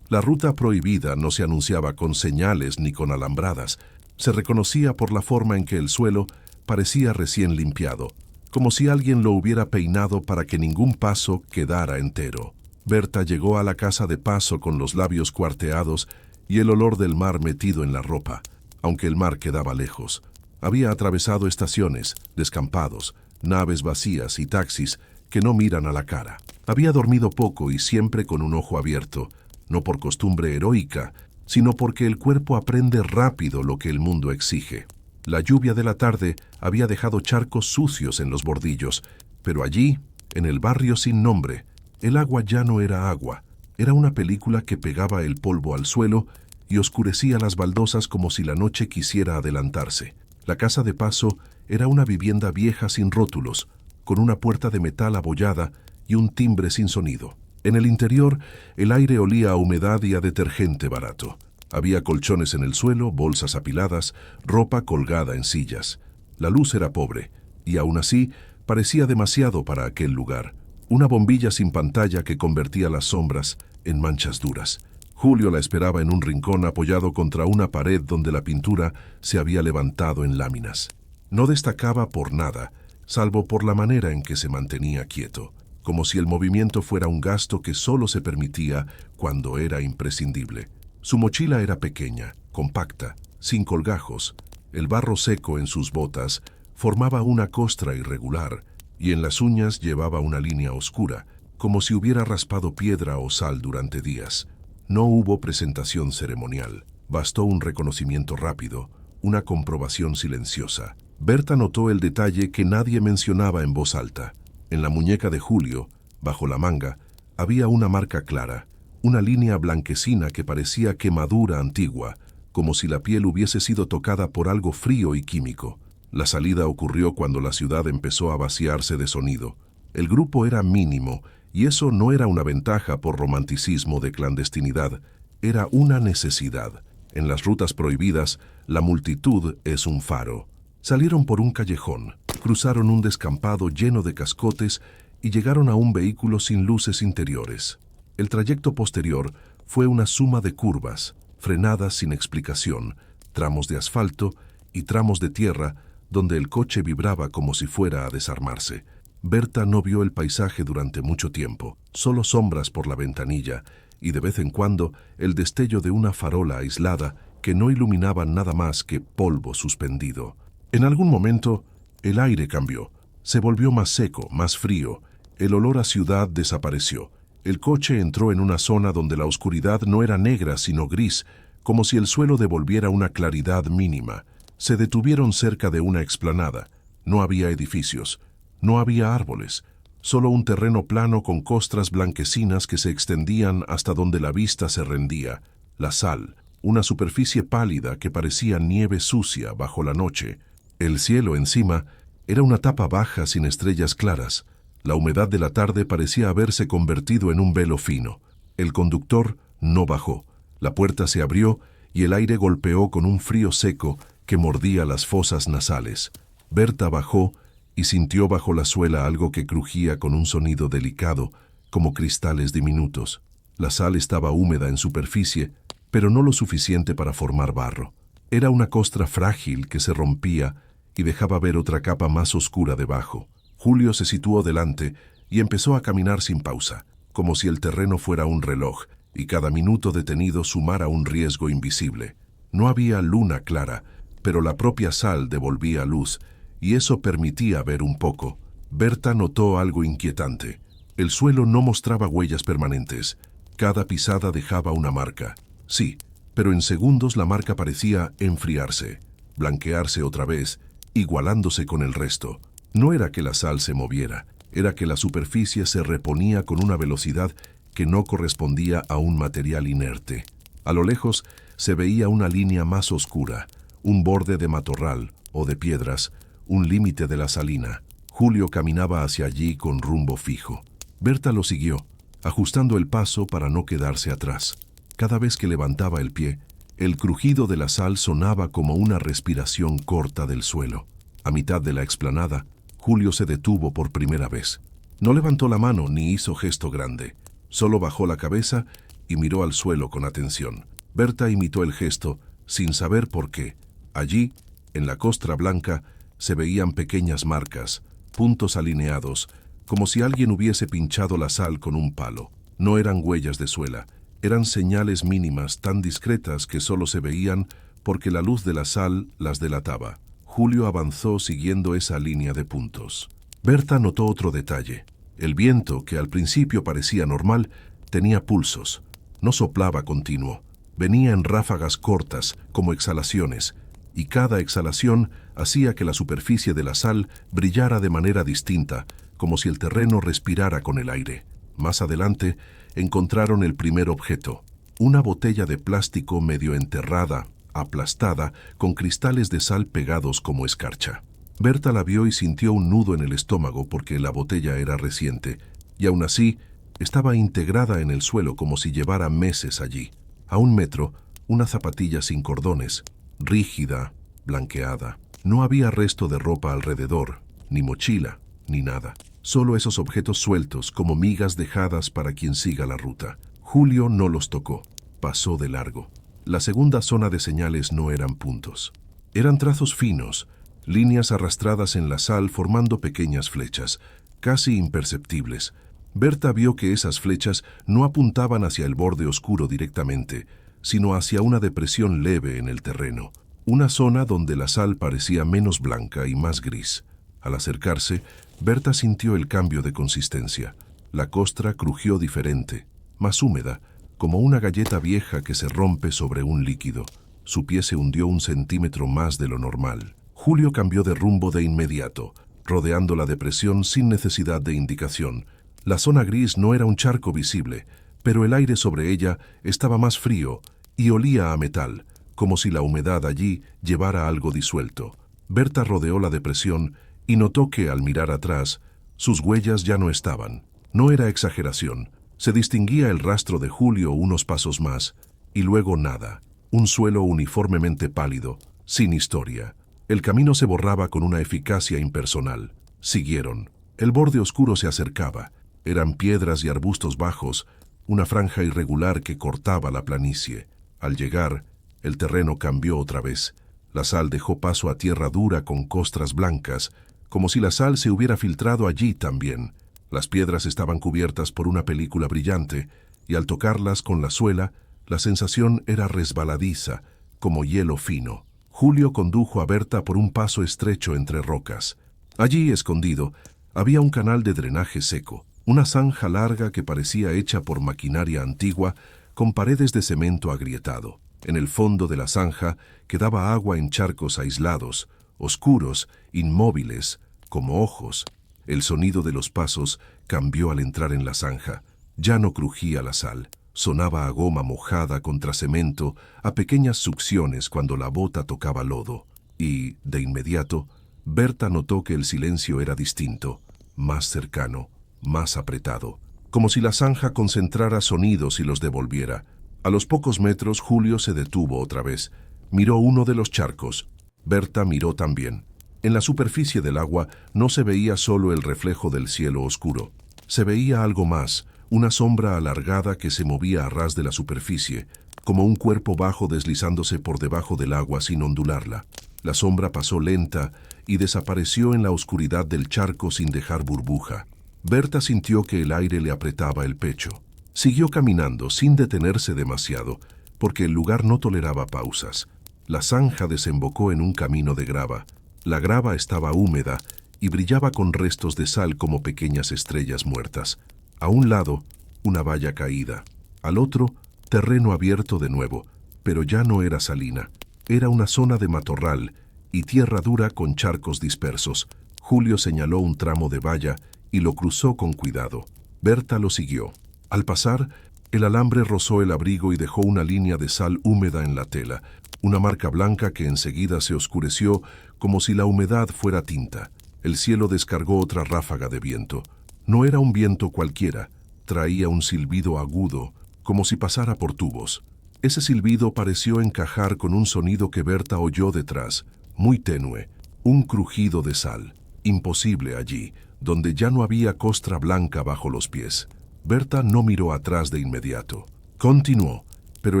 La ruta prohibida no se anunciaba con señales ni con alambradas. Se reconocía por la forma en que el suelo parecía recién limpiado, como si alguien lo hubiera peinado para que ningún paso quedara entero. Berta llegó a la casa de paso con los labios cuarteados y el olor del mar metido en la ropa, aunque el mar quedaba lejos. Había atravesado estaciones, descampados, naves vacías y taxis que no miran a la cara. Había dormido poco y siempre con un ojo abierto, no por costumbre heroica, sino porque el cuerpo aprende rápido lo que el mundo exige. La lluvia de la tarde había dejado charcos sucios en los bordillos, pero allí, en el barrio sin nombre, el agua ya no era agua. Era una película que pegaba el polvo al suelo y oscurecía las baldosas como si la noche quisiera adelantarse. La casa de paso era una vivienda vieja sin rótulos, con una puerta de metal abollada y un timbre sin sonido. En el interior, el aire olía a humedad y a detergente barato. Había colchones en el suelo, bolsas apiladas, ropa colgada en sillas. La luz era pobre, y aún así parecía demasiado para aquel lugar. Una bombilla sin pantalla que convertía las sombras en manchas duras. Julio la esperaba en un rincón apoyado contra una pared donde la pintura se había levantado en láminas. No destacaba por nada, salvo por la manera en que se mantenía quieto, como si el movimiento fuera un gasto que solo se permitía cuando era imprescindible. Su mochila era pequeña, compacta, sin colgajos. El barro seco en sus botas formaba una costra irregular, y en las uñas llevaba una línea oscura, como si hubiera raspado piedra o sal durante días. No hubo presentación ceremonial. Bastó un reconocimiento rápido, una comprobación silenciosa. Berta notó el detalle que nadie mencionaba en voz alta. En la muñeca de Julio, bajo la manga, había una marca clara, una línea blanquecina que parecía quemadura antigua, como si la piel hubiese sido tocada por algo frío y químico. La salida ocurrió cuando la ciudad empezó a vaciarse de sonido. El grupo era mínimo, y eso no era una ventaja por romanticismo de clandestinidad, era una necesidad. En las rutas prohibidas, la multitud es un faro. Salieron por un callejón, cruzaron un descampado lleno de cascotes y llegaron a un vehículo sin luces interiores. El trayecto posterior fue una suma de curvas, frenadas sin explicación, tramos de asfalto y tramos de tierra donde el coche vibraba como si fuera a desarmarse. Berta no vio el paisaje durante mucho tiempo, solo sombras por la ventanilla y de vez en cuando el destello de una farola aislada que no iluminaba nada más que polvo suspendido. En algún momento, el aire cambió. Se volvió más seco, más frío. El olor a ciudad desapareció. El coche entró en una zona donde la oscuridad no era negra sino gris, como si el suelo devolviera una claridad mínima. Se detuvieron cerca de una explanada. No había edificios, no había árboles, solo un terreno plano con costras blanquecinas que se extendían hasta donde la vista se rendía. La sal, una superficie pálida que parecía nieve sucia bajo la noche. El cielo encima era una tapa baja sin estrellas claras. La humedad de la tarde parecía haberse convertido en un velo fino. El conductor no bajó. La puerta se abrió y el aire golpeó con un frío seco que mordía las fosas nasales. Berta bajó y sintió bajo la suela algo que crujía con un sonido delicado, como cristales diminutos. La sal estaba húmeda en superficie, pero no lo suficiente para formar barro. Era una costra frágil que se rompía y dejaba ver otra capa más oscura debajo. Julio se situó delante y empezó a caminar sin pausa, como si el terreno fuera un reloj, y cada minuto detenido sumara un riesgo invisible. No había luna clara, pero la propia sal devolvía luz, y eso permitía ver un poco. Berta notó algo inquietante. El suelo no mostraba huellas permanentes. Cada pisada dejaba una marca. Sí, pero en segundos la marca parecía enfriarse, blanquearse otra vez, igualándose con el resto. No era que la sal se moviera, era que la superficie se reponía con una velocidad que no correspondía a un material inerte. A lo lejos se veía una línea más oscura, un borde de matorral o de piedras, un límite de la salina. Julio caminaba hacia allí con rumbo fijo. Berta lo siguió, ajustando el paso para no quedarse atrás. Cada vez que levantaba el pie, el crujido de la sal sonaba como una respiración corta del suelo. A mitad de la explanada, Julio se detuvo por primera vez. No levantó la mano ni hizo gesto grande. Solo bajó la cabeza y miró al suelo con atención. Berta imitó el gesto, sin saber por qué. Allí, en la costra blanca, se veían pequeñas marcas, puntos alineados, como si alguien hubiese pinchado la sal con un palo. No eran huellas de suela, eran señales mínimas tan discretas que solo se veían porque la luz de la sal las delataba. Julio avanzó siguiendo esa línea de puntos. Berta notó otro detalle. El viento, que al principio parecía normal, tenía pulsos. No soplaba continuo. Venía en ráfagas cortas, como exhalaciones, y cada exhalación hacía que la superficie de la sal brillara de manera distinta, como si el terreno respirara con el aire. Más adelante, encontraron el primer objeto, una botella de plástico medio enterrada, aplastada, con cristales de sal pegados como escarcha. Berta la vio y sintió un nudo en el estómago porque la botella era reciente, y aún así estaba integrada en el suelo como si llevara meses allí. A 1 metro, una zapatilla sin cordones, rígida, blanqueada. No había resto de ropa alrededor, ni mochila, ni nada. Solo esos objetos sueltos, como migas dejadas para quien siga la ruta. Julio no los tocó, pasó de largo. La segunda zona de señales no eran puntos. Eran trazos finos, líneas arrastradas en la sal formando pequeñas flechas, casi imperceptibles. Berta vio que esas flechas no apuntaban hacia el borde oscuro directamente, sino hacia una depresión leve en el terreno, una zona donde la sal parecía menos blanca y más gris. Al acercarse, Berta sintió el cambio de consistencia. La costra crujió diferente, más húmeda, como una galleta vieja que se rompe sobre un líquido. Su pie se hundió 1 centímetro más de lo normal. Julio cambió de rumbo de inmediato, rodeando la depresión sin necesidad de indicación. La zona gris no era un charco visible, pero el aire sobre ella estaba más frío y olía a metal, como si la humedad allí llevara algo disuelto. Berta rodeó la depresión y notó que, al mirar atrás, sus huellas ya no estaban. No era exageración. Se distinguía el rastro de Julio unos pasos más, y luego nada. Un suelo uniformemente pálido, sin historia. El camino se borraba con una eficacia impersonal. Siguieron. El borde oscuro se acercaba. Eran piedras y arbustos bajos, una franja irregular que cortaba la planicie. Al llegar, el terreno cambió otra vez. La sal dejó paso a tierra dura con costras blancas, como si la sal se hubiera filtrado allí también. Las piedras estaban cubiertas por una película brillante, y al tocarlas con la suela, la sensación era resbaladiza, como hielo fino. Julio condujo a Berta por un paso estrecho entre rocas. Allí, escondido, había un canal de drenaje seco, una zanja larga que parecía hecha por maquinaria antigua, con paredes de cemento agrietado. En el fondo de la zanja quedaba agua en charcos aislados, oscuros, inmóviles, como ojos. El sonido de los pasos cambió al entrar en la zanja. Ya no crujía la sal. Sonaba a goma mojada contra cemento, a pequeñas succiones cuando la bota tocaba lodo. Y, de inmediato, Berta notó que el silencio era distinto, más cercano, más apretado, como si la zanja concentrara sonidos y los devolviera. A los pocos metros, Julio se detuvo otra vez. Miró uno de los charcos. Berta miró también. En la superficie del agua no se veía solo el reflejo del cielo oscuro. Se veía algo más, una sombra alargada que se movía a ras de la superficie, como un cuerpo bajo deslizándose por debajo del agua sin ondularla. La sombra pasó lenta y desapareció en la oscuridad del charco sin dejar burbuja. Berta sintió que el aire le apretaba el pecho. Siguió caminando sin detenerse demasiado, porque el lugar no toleraba pausas. La zanja desembocó en un camino de grava. La grava estaba húmeda y brillaba con restos de sal como pequeñas estrellas muertas. A un lado, una valla caída. Al otro, terreno abierto de nuevo, pero ya no era salina. Era una zona de matorral y tierra dura con charcos dispersos. Julio señaló un tramo de valla y lo cruzó con cuidado. Berta lo siguió. Al pasar, el alambre rozó el abrigo y dejó una línea de sal húmeda en la tela, una marca blanca que enseguida se oscureció como si la humedad fuera tinta. El cielo descargó otra ráfaga de viento. No era un viento cualquiera, traía un silbido agudo, como si pasara por tubos. Ese silbido pareció encajar con un sonido que Berta oyó detrás, muy tenue, un crujido de sal, imposible allí, donde ya no había costra blanca bajo los pies. Berta no miró atrás de inmediato. Continuó, pero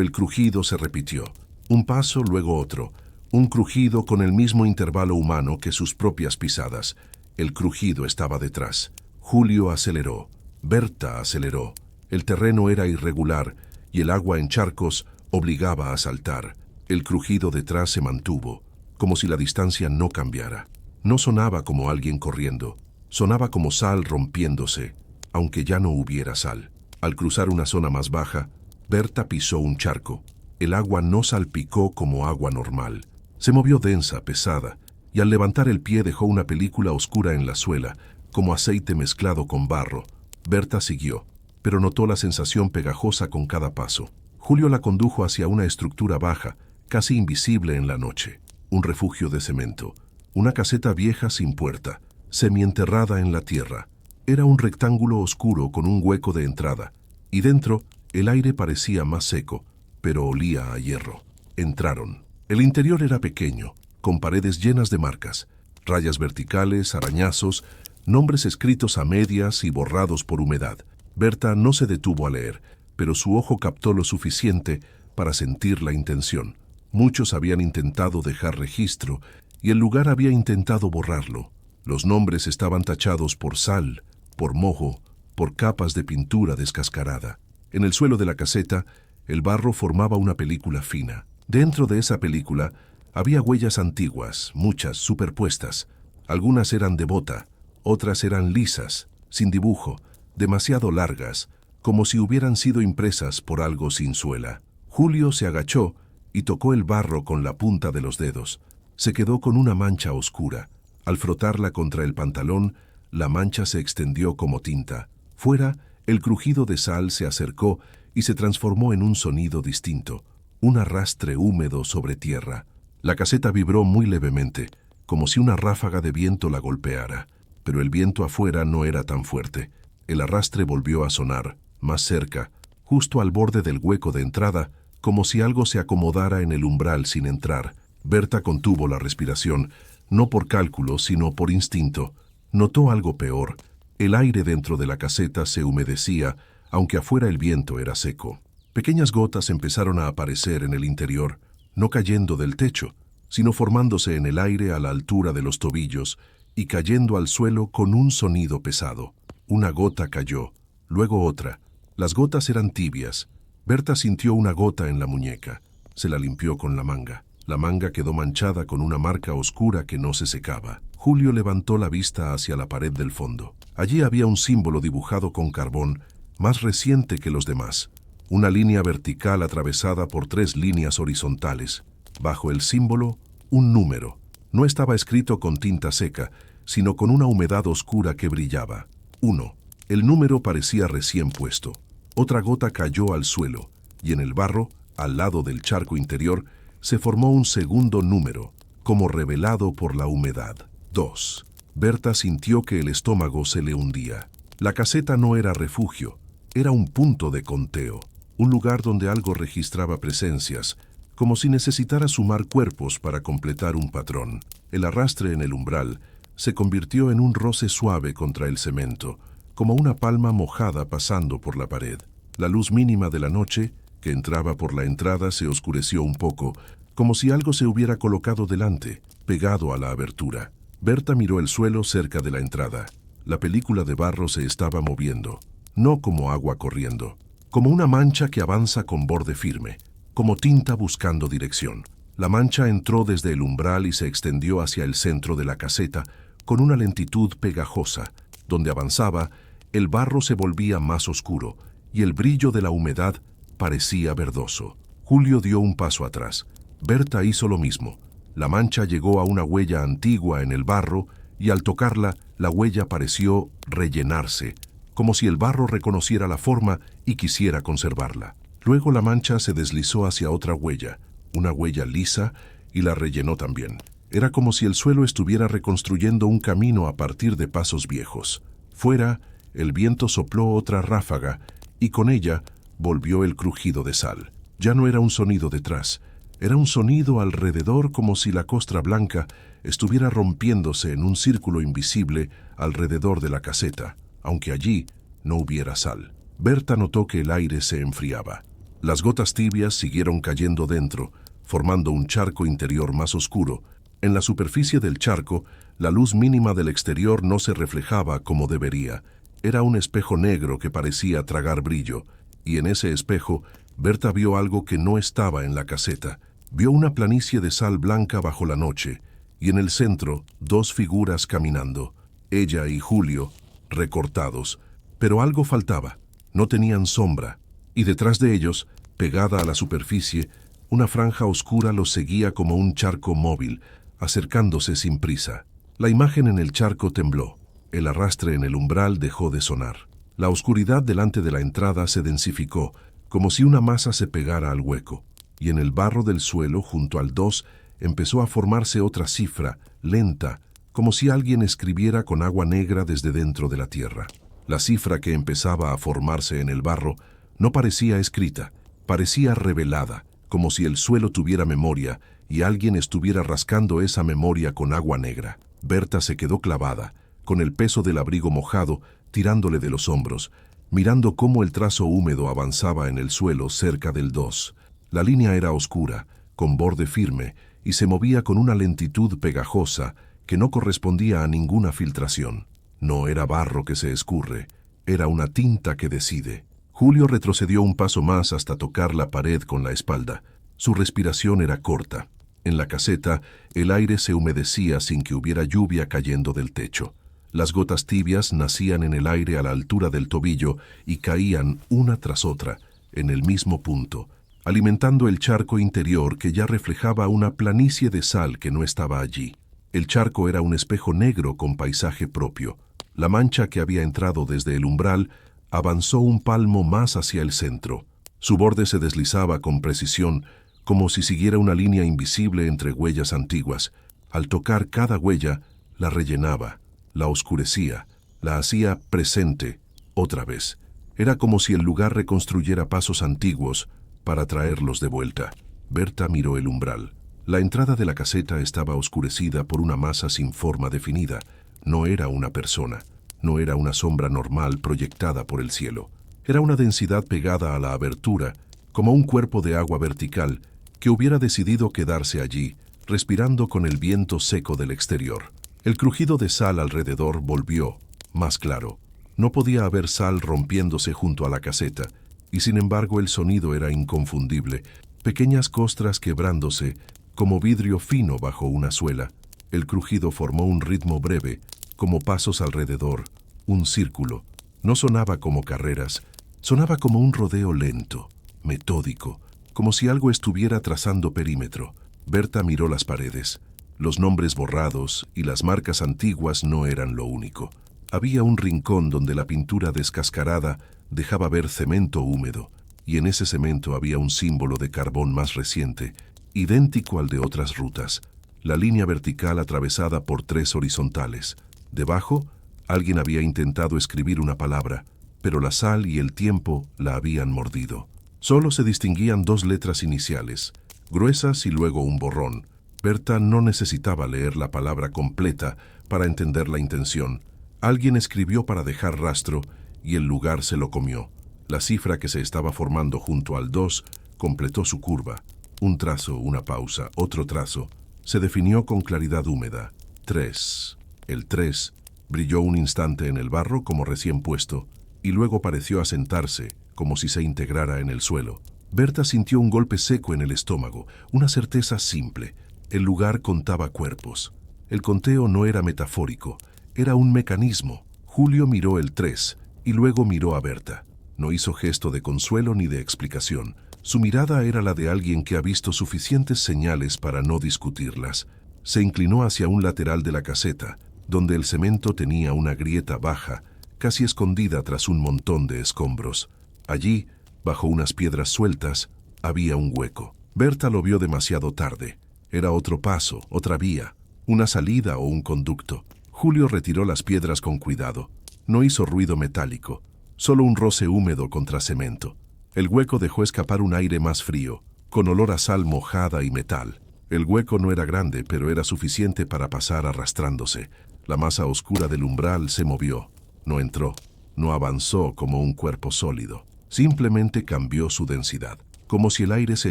el crujido se repitió. Un paso, luego otro. Un crujido con el mismo intervalo humano que sus propias pisadas. El crujido estaba detrás. Julio aceleró. Berta aceleró. El terreno era irregular y el agua en charcos obligaba a saltar. El crujido detrás se mantuvo, como si la distancia no cambiara. No sonaba como alguien corriendo. Sonaba como sal rompiéndose, aunque ya no hubiera sal. Al cruzar una zona más baja, Berta pisó un charco. El agua no salpicó como agua normal. Se movió densa, pesada, y al levantar el pie dejó una película oscura en la suela, como aceite mezclado con barro. Berta siguió, pero notó la sensación pegajosa con cada paso. Julio la condujo hacia una estructura baja, casi invisible en la noche. Un refugio de cemento. Una caseta vieja sin puerta, semienterrada en la tierra. Era un rectángulo oscuro con un hueco de entrada, y dentro el aire parecía más seco, pero olía a hierro. Entraron. El interior era pequeño, con paredes llenas de marcas, rayas verticales, arañazos, nombres escritos a medias y borrados por humedad. Berta no se detuvo a leer, pero su ojo captó lo suficiente para sentir la intención. Muchos habían intentado dejar registro, y el lugar había intentado borrarlo. Los nombres estaban tachados por sal, por mojo, por capas de pintura descascarada. En el suelo de la caseta, el barro formaba una película fina. Dentro de esa película había huellas antiguas, muchas, superpuestas. Algunas eran de bota, otras eran lisas, sin dibujo, demasiado largas, como si hubieran sido impresas por algo sin suela. Julio se agachó y tocó el barro con la punta de los dedos. Se quedó con una mancha oscura. Al frotarla contra el pantalón, la mancha se extendió como tinta. Fuera, el crujido de sal se acercó y se transformó en un sonido distinto, un arrastre húmedo sobre tierra. La caseta vibró muy levemente, como si una ráfaga de viento la golpeara, pero el viento afuera no era tan fuerte. El arrastre volvió a sonar, más cerca, justo al borde del hueco de entrada, como si algo se acomodara en el umbral sin entrar. Berta contuvo la respiración, no por cálculo, sino por instinto. Notó algo peor. El aire dentro de la caseta se humedecía, aunque afuera el viento era seco. Pequeñas gotas empezaron a aparecer en el interior, no cayendo del techo, sino formándose en el aire a la altura de los tobillos y cayendo al suelo con un sonido pesado. Una gota cayó, luego otra. Las gotas eran tibias. Berta sintió una gota en la muñeca. Se la limpió con la manga. La manga quedó manchada con una marca oscura que no se secaba. Julio levantó la vista hacia la pared del fondo. Allí había un símbolo dibujado con carbón, más reciente que los demás. Una línea vertical atravesada por 3 líneas horizontales. Bajo el símbolo, un número. No estaba escrito con tinta seca, sino con una humedad oscura que brillaba. 1. El número parecía recién puesto. Otra gota cayó al suelo, y en el barro, al lado del charco interior, se formó un segundo número, como revelado por la humedad. 2. Berta sintió que el estómago se le hundía. La caseta no era refugio, era un punto de conteo, un lugar donde algo registraba presencias, como si necesitara sumar cuerpos para completar un patrón. El arrastre en el umbral se convirtió en un roce suave contra el cemento, como una palma mojada pasando por la pared. La luz mínima de la noche, que entraba por la entrada, se oscureció un poco, como si algo se hubiera colocado delante, pegado a la abertura. Berta miró el suelo cerca de la entrada. La película de barro se estaba moviendo, no como agua corriendo, como una mancha que avanza con borde firme, como tinta buscando dirección. La mancha entró desde el umbral y se extendió hacia el centro de la caseta con una lentitud pegajosa. Donde avanzaba, el barro se volvía más oscuro y el brillo de la humedad parecía verdoso. Julio dio un paso atrás. Berta hizo lo mismo. La mancha llegó a una huella antigua en el barro y al tocarla, la huella pareció rellenarse, como si el barro reconociera la forma y quisiera conservarla. Luego la mancha se deslizó hacia otra huella, una huella lisa, y la rellenó también. Era como si el suelo estuviera reconstruyendo un camino a partir de pasos viejos. Fuera, el viento sopló otra ráfaga y con ella volvió el crujido de sal. Ya no era un sonido detrás, era un sonido alrededor, como si la costra blanca estuviera rompiéndose en un círculo invisible alrededor de la caseta, aunque allí no hubiera sal. Berta notó que el aire se enfriaba. Las gotas tibias siguieron cayendo dentro, formando un charco interior más oscuro. En la superficie del charco, la luz mínima del exterior no se reflejaba como debería. Era un espejo negro que parecía tragar brillo, y en ese espejo, Berta vio algo que no estaba en la caseta. Vio una planicie de sal blanca bajo la noche, y en el centro, dos figuras caminando, ella y Julio, recortados. Pero algo faltaba, no tenían sombra, y detrás de ellos, pegada a la superficie, una franja oscura los seguía como un charco móvil, acercándose sin prisa. La imagen en el charco tembló. El arrastre en el umbral dejó de sonar. La oscuridad delante de la entrada se densificó, como si una masa se pegara al hueco, y en el barro del suelo, junto al 2, empezó a formarse otra cifra, lenta, como si alguien escribiera con agua negra desde dentro de la tierra. La cifra que empezaba a formarse en el barro no parecía escrita, parecía revelada, como si el suelo tuviera memoria y alguien estuviera rascando esa memoria con agua negra. Berta se quedó clavada, con el peso del abrigo mojado tirándole de los hombros, mirando cómo el trazo húmedo avanzaba en el suelo cerca del 2. La línea era oscura, con borde firme, y se movía con una lentitud pegajosa que no correspondía a ninguna filtración. No era barro que se escurre, era una tinta que decide. Julio retrocedió un paso más hasta tocar la pared con la espalda. Su respiración era corta. En la caseta, el aire se humedecía sin que hubiera lluvia cayendo del techo. Las gotas tibias nacían en el aire a la altura del tobillo y caían una tras otra, en el mismo punto, alimentando el charco interior que ya reflejaba una planicie de sal que no estaba allí. El charco era un espejo negro con paisaje propio. La mancha que había entrado desde el umbral avanzó un palmo más hacia el centro. Su borde se deslizaba con precisión, como si siguiera una línea invisible entre huellas antiguas. Al tocar cada huella, la rellenaba, la oscurecía, la hacía presente, otra vez. Era como si el lugar reconstruyera pasos antiguos para traerlos de vuelta. Berta miró el umbral. La entrada de la caseta estaba oscurecida por una masa sin forma definida. No era una persona, no era una sombra normal proyectada por el cielo. Era una densidad pegada a la abertura, como un cuerpo de agua vertical que hubiera decidido quedarse allí, respirando con el viento seco del exterior. El crujido de sal alrededor volvió, más claro. No podía haber sal rompiéndose junto a la caseta, y sin embargo el sonido era inconfundible, pequeñas costras quebrándose, como vidrio fino bajo una suela. El crujido formó un ritmo breve, como pasos alrededor, un círculo. No sonaba como carreras, sonaba como un rodeo lento, metódico, como si algo estuviera trazando perímetro. Berta miró las paredes. Los nombres borrados y las marcas antiguas no eran lo único. Había un rincón donde la pintura descascarada dejaba ver cemento húmedo, y en ese cemento había un símbolo de carbón más reciente, idéntico al de otras rutas, la línea vertical atravesada por 3 horizontales. Debajo, alguien había intentado escribir una palabra, pero la sal y el tiempo la habían mordido. Solo se distinguían 2 letras iniciales, gruesas y luego un borrón. Berta no necesitaba leer la palabra completa para entender la intención. Alguien escribió para dejar rastro y el lugar se lo comió. La cifra que se estaba formando junto al 2 completó su curva. Un trazo, una pausa, otro trazo. Se definió con claridad húmeda. 3. El 3 brilló un instante en el barro como recién puesto y luego pareció asentarse como si se integrara en el suelo. Berta sintió un golpe seco en el estómago, una certeza simple. El lugar contaba cuerpos. El conteo no era metafórico, era un mecanismo. Julio miró el 3 y luego miró a Berta. No hizo gesto de consuelo ni de explicación. Su mirada era la de alguien que ha visto suficientes señales para no discutirlas. Se inclinó hacia un lateral de la caseta, donde el cemento tenía una grieta baja, casi escondida tras un montón de escombros. Allí, bajo unas piedras sueltas, había un hueco. Berta lo vio demasiado tarde. Era otro paso, otra vía, una salida o un conducto. Julio retiró las piedras con cuidado. No hizo ruido metálico, solo un roce húmedo contra cemento. El hueco dejó escapar un aire más frío, con olor a sal mojada y metal. El hueco no era grande, pero era suficiente para pasar arrastrándose. La masa oscura del umbral se movió. No entró, no avanzó como un cuerpo sólido. Simplemente cambió su densidad, como si el aire se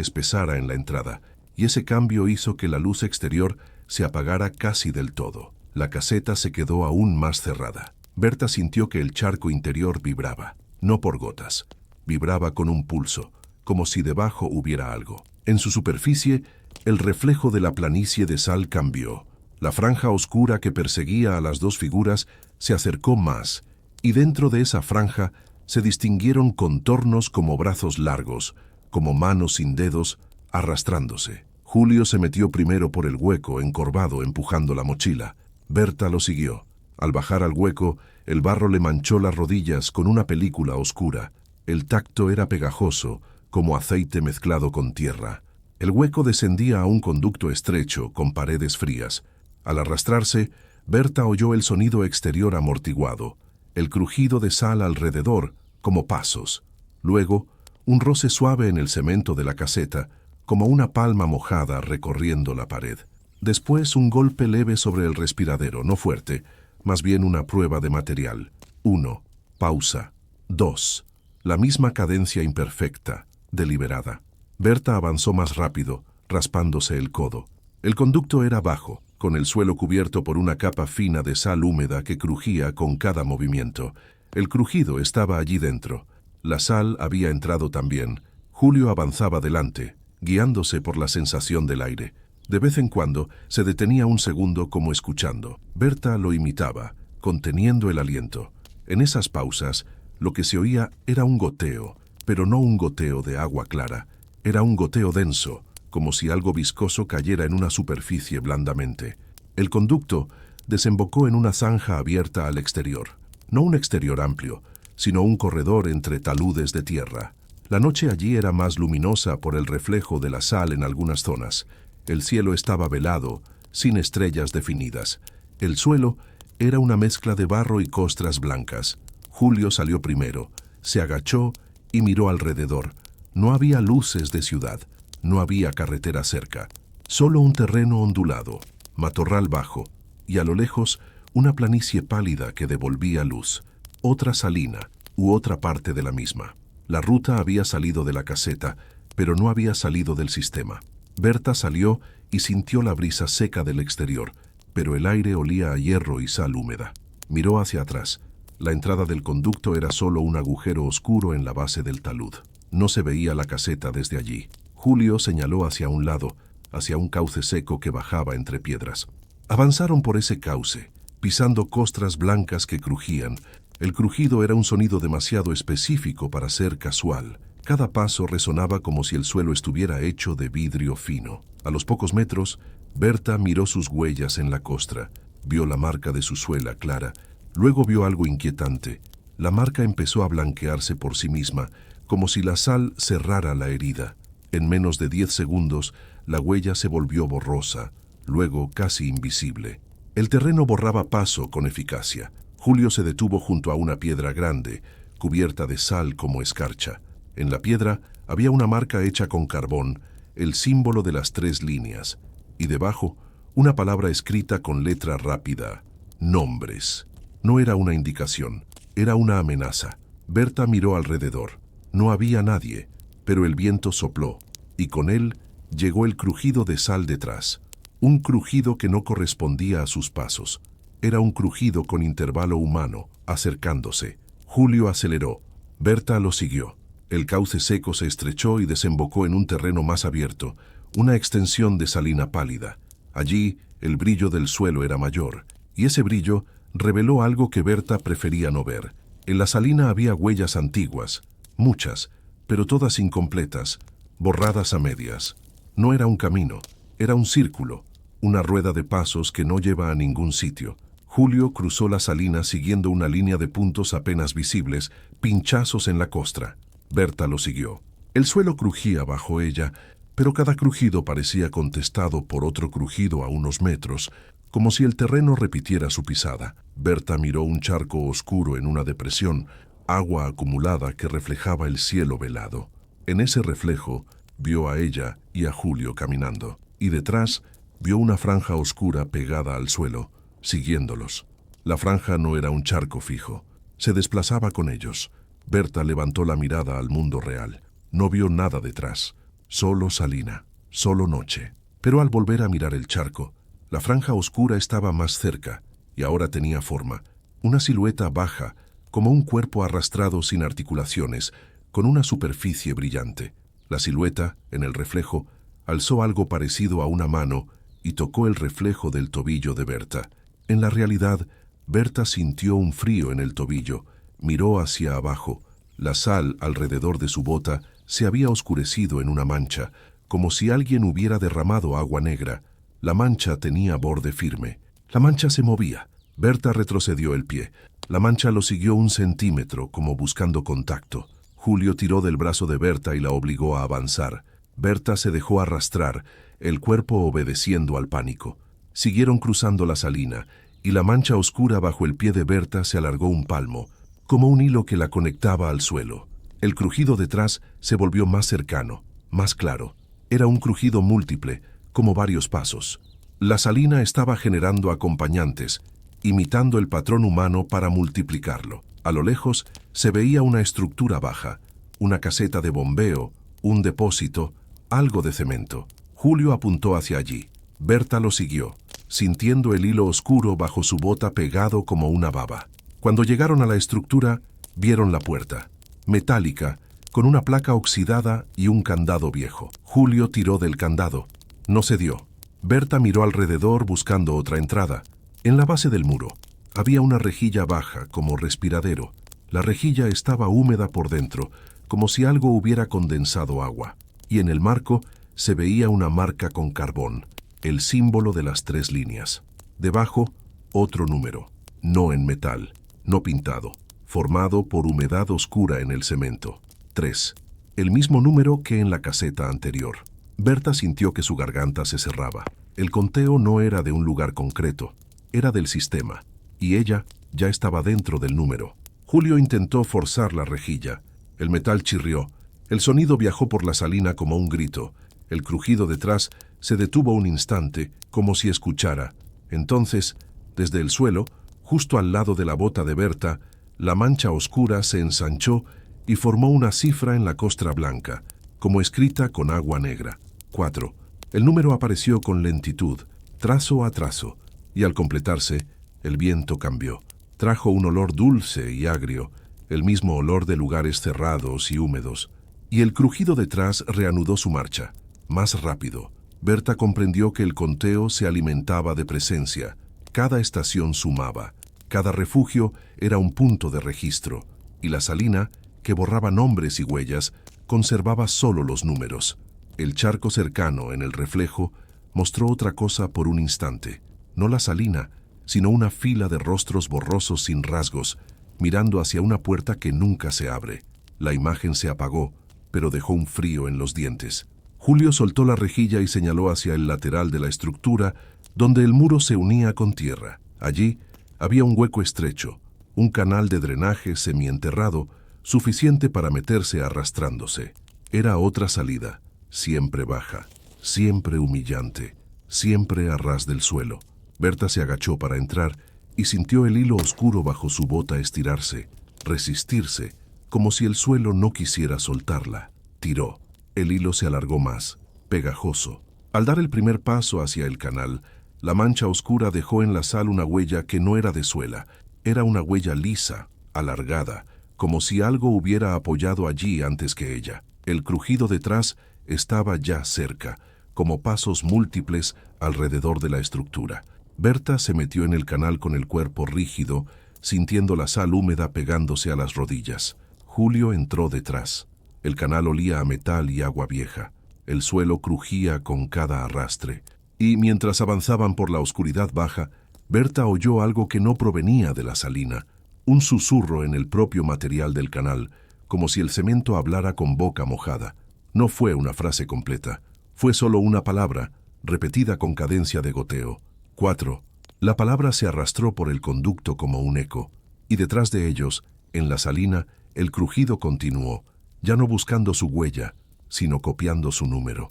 espesara en la entrada, y ese cambio hizo que la luz exterior se apagara casi del todo. La caseta se quedó aún más cerrada. Berta sintió que el charco interior vibraba, no por gotas. Vibraba con un pulso, como si debajo hubiera algo. En su superficie, el reflejo de la planicie de sal cambió. La franja oscura que perseguía a las 2 figuras se acercó más, y dentro de esa franja se distinguieron contornos como brazos largos, como manos sin dedos, arrastrándose. Julio se metió primero por el hueco, encorvado, empujando la mochila. Berta lo siguió. Al bajar al hueco, el barro le manchó las rodillas con una película oscura. El tacto era pegajoso, como aceite mezclado con tierra. El hueco descendía a un conducto estrecho, con paredes frías. Al arrastrarse, Berta oyó el sonido exterior amortiguado, el crujido de sal alrededor, como pasos. Luego, un roce suave en el cemento de la caseta, como una palma mojada recorriendo la pared. Después, un golpe leve sobre el respiradero, no fuerte, más bien una prueba de material. 1. Pausa. 2. La misma cadencia imperfecta, deliberada. Berta avanzó más rápido, raspándose el codo. El conducto era bajo, con el suelo cubierto por una capa fina de sal húmeda que crujía con cada movimiento. El crujido estaba allí dentro. La sal había entrado también. Julio avanzaba delante, guiándose por la sensación del aire. De vez en cuando se detenía un segundo como escuchando. Berta lo imitaba, conteniendo el aliento. En esas pausas, lo que se oía era un goteo, pero no un goteo de agua clara. Era un goteo denso, como si algo viscoso cayera en una superficie blandamente. El conducto desembocó en una zanja abierta al exterior. No un exterior amplio, sino un corredor entre taludes de tierra. La noche allí era más luminosa por el reflejo de la sal en algunas zonas. El cielo estaba velado, sin estrellas definidas. El suelo era una mezcla de barro y costras blancas. Julio salió primero, se agachó y miró alrededor. No había luces de ciudad, no había carretera cerca, solo un terreno ondulado, matorral bajo, y a lo lejos una planicie pálida que devolvía luz, otra salina u otra parte de la misma. La ruta había salido de la caseta, pero no había salido del sistema. Berta salió y sintió la brisa seca del exterior, pero el aire olía a hierro y sal húmeda. Miró hacia atrás. La entrada del conducto era solo un agujero oscuro en la base del talud. No se veía la caseta desde allí. Julio señaló hacia un lado, hacia un cauce seco que bajaba entre piedras. Avanzaron por ese cauce, pisando costras blancas que crujían. El crujido era un sonido demasiado específico para ser casual. Cada paso resonaba como si el suelo estuviera hecho de vidrio fino. A los pocos metros, Berta miró sus huellas en la costra. Vio la marca de su suela clara. Luego vio algo inquietante. La marca empezó a blanquearse por sí misma, como si la sal cerrara la herida. En menos de 10 segundos, la huella se volvió borrosa, luego casi invisible. El terreno borraba paso con eficacia. Julio se detuvo junto a una piedra grande, cubierta de sal como escarcha. En la piedra había una marca hecha con carbón, el símbolo de las 3 líneas, y debajo una palabra escrita con letra rápida: nombres. No era una indicación, era una amenaza. Berta miró alrededor. No había nadie, pero el viento sopló, y con él llegó el crujido de sal detrás. Un crujido que no correspondía a sus pasos. Era un crujido con intervalo humano, acercándose. Julio aceleró. Berta lo siguió. El cauce seco se estrechó y desembocó en un terreno más abierto, una extensión de salina pálida. Allí, el brillo del suelo era mayor, y ese brillo reveló algo que Berta prefería no ver. En la salina había huellas antiguas, muchas, pero todas incompletas, borradas a medias. No era un camino, era un círculo, una rueda de pasos que no lleva a ningún sitio. Julio cruzó la salina siguiendo una línea de puntos apenas visibles, pinchazos en la costra. Berta lo siguió. El suelo crujía bajo ella, pero cada crujido parecía contestado por otro crujido a unos metros, como si el terreno repitiera su pisada. Berta miró un charco oscuro en una depresión, agua acumulada que reflejaba el cielo velado. En ese reflejo vio a ella y a Julio caminando, y detrás vio una franja oscura pegada al suelo, siguiéndolos. La franja no era un charco fijo, se desplazaba con ellos. Berta levantó la mirada al mundo real. No vio nada detrás, solo salina, solo noche. Pero al volver a mirar el charco, la franja oscura estaba más cerca, y ahora tenía forma, una silueta baja, como un cuerpo arrastrado sin articulaciones, con una superficie brillante. La silueta, en el reflejo, alzó algo parecido a una mano y tocó el reflejo del tobillo de Berta. En la realidad, Berta sintió un frío en el tobillo, miró hacia abajo. La sal alrededor de su bota se había oscurecido en una mancha, como si alguien hubiera derramado agua negra. La mancha tenía borde firme. La mancha se movía. Berta retrocedió el pie. La mancha lo siguió 1 centímetro, como buscando contacto. Julio tiró del brazo de Berta y la obligó a avanzar. Berta se dejó arrastrar, el cuerpo obedeciendo al pánico. Siguieron cruzando la salina, y la mancha oscura bajo el pie de Berta se alargó 1 palmo, como un hilo que la conectaba al suelo. El crujido detrás se volvió más cercano, más claro. Era un crujido múltiple, como varios pasos. La salina estaba generando acompañantes, imitando el patrón humano para multiplicarlo. A lo lejos se veía una estructura baja, una caseta de bombeo, un depósito, algo de cemento. Julio apuntó hacia allí. Berta lo siguió, sintiendo el hilo oscuro bajo su bota pegado como una baba. Cuando llegaron a la estructura, vieron la puerta, metálica, con una placa oxidada y un candado viejo. Julio tiró del candado. No cedió. Berta miró alrededor buscando otra entrada. En la base del muro había una rejilla baja, como respiradero. La rejilla estaba húmeda por dentro, como si algo hubiera condensado agua. Y en el marco se veía una marca con carbón, el símbolo de las 3 líneas. Debajo, otro número, no en metal, no pintado, formado por humedad oscura en el cemento. 3. El mismo número que en la caseta anterior. Berta sintió que su garganta se cerraba. El conteo no era de un lugar concreto, era del sistema, y ella ya estaba dentro del número. Julio intentó forzar la rejilla. El metal chirrió. El sonido viajó por la salina como un grito. El crujido detrás se detuvo un instante, como si escuchara. Entonces, desde el suelo, justo al lado de la bota de Berta, la mancha oscura se ensanchó y formó una cifra en la costra blanca, como escrita con agua negra. 4. El número apareció con lentitud, trazo a trazo, y al completarse, el viento cambió. Trajo un olor dulce y agrio, el mismo olor de lugares cerrados y húmedos. Y el crujido detrás reanudó su marcha, más rápido. Berta comprendió que el conteo se alimentaba de presencia. Cada estación sumaba. Cada refugio era un punto de registro. Y la salina, que borraba nombres y huellas, conservaba solo los números. El charco cercano, en el reflejo, mostró otra cosa por un instante. No la salina, sino una fila de rostros borrosos sin rasgos, mirando hacia una puerta que nunca se abre. La imagen se apagó, pero dejó un frío en los dientes. Julio soltó la rejilla y señaló hacia el lateral de la estructura, donde el muro se unía con tierra. Allí había un hueco estrecho, un canal de drenaje semienterrado, suficiente para meterse arrastrándose. Era otra salida, siempre baja, siempre humillante, siempre a ras del suelo. Berta se agachó para entrar y sintió el hilo oscuro bajo su bota estirarse, resistirse, como si el suelo no quisiera soltarla. Tiró. El hilo se alargó más, pegajoso. Al dar el primer paso hacia el canal, la mancha oscura dejó en la sal una huella que no era de suela. Era una huella lisa, alargada, como si algo hubiera apoyado allí antes que ella. El crujido detrás estaba ya cerca, como pasos múltiples alrededor de la estructura. Berta se metió en el canal con el cuerpo rígido, sintiendo la sal húmeda pegándose a las rodillas. Julio entró detrás. El canal olía a metal y agua vieja. El suelo crujía con cada arrastre. Y mientras avanzaban por la oscuridad baja, Berta oyó algo que no provenía de la salina, un susurro en el propio material del canal, como si el cemento hablara con boca mojada. No fue una frase completa, fue solo una palabra, repetida con cadencia de goteo. 4. La palabra se arrastró por el conducto como un eco, y detrás de ellos, en la salina, el crujido continuó, ya no buscando su huella, sino copiando su número.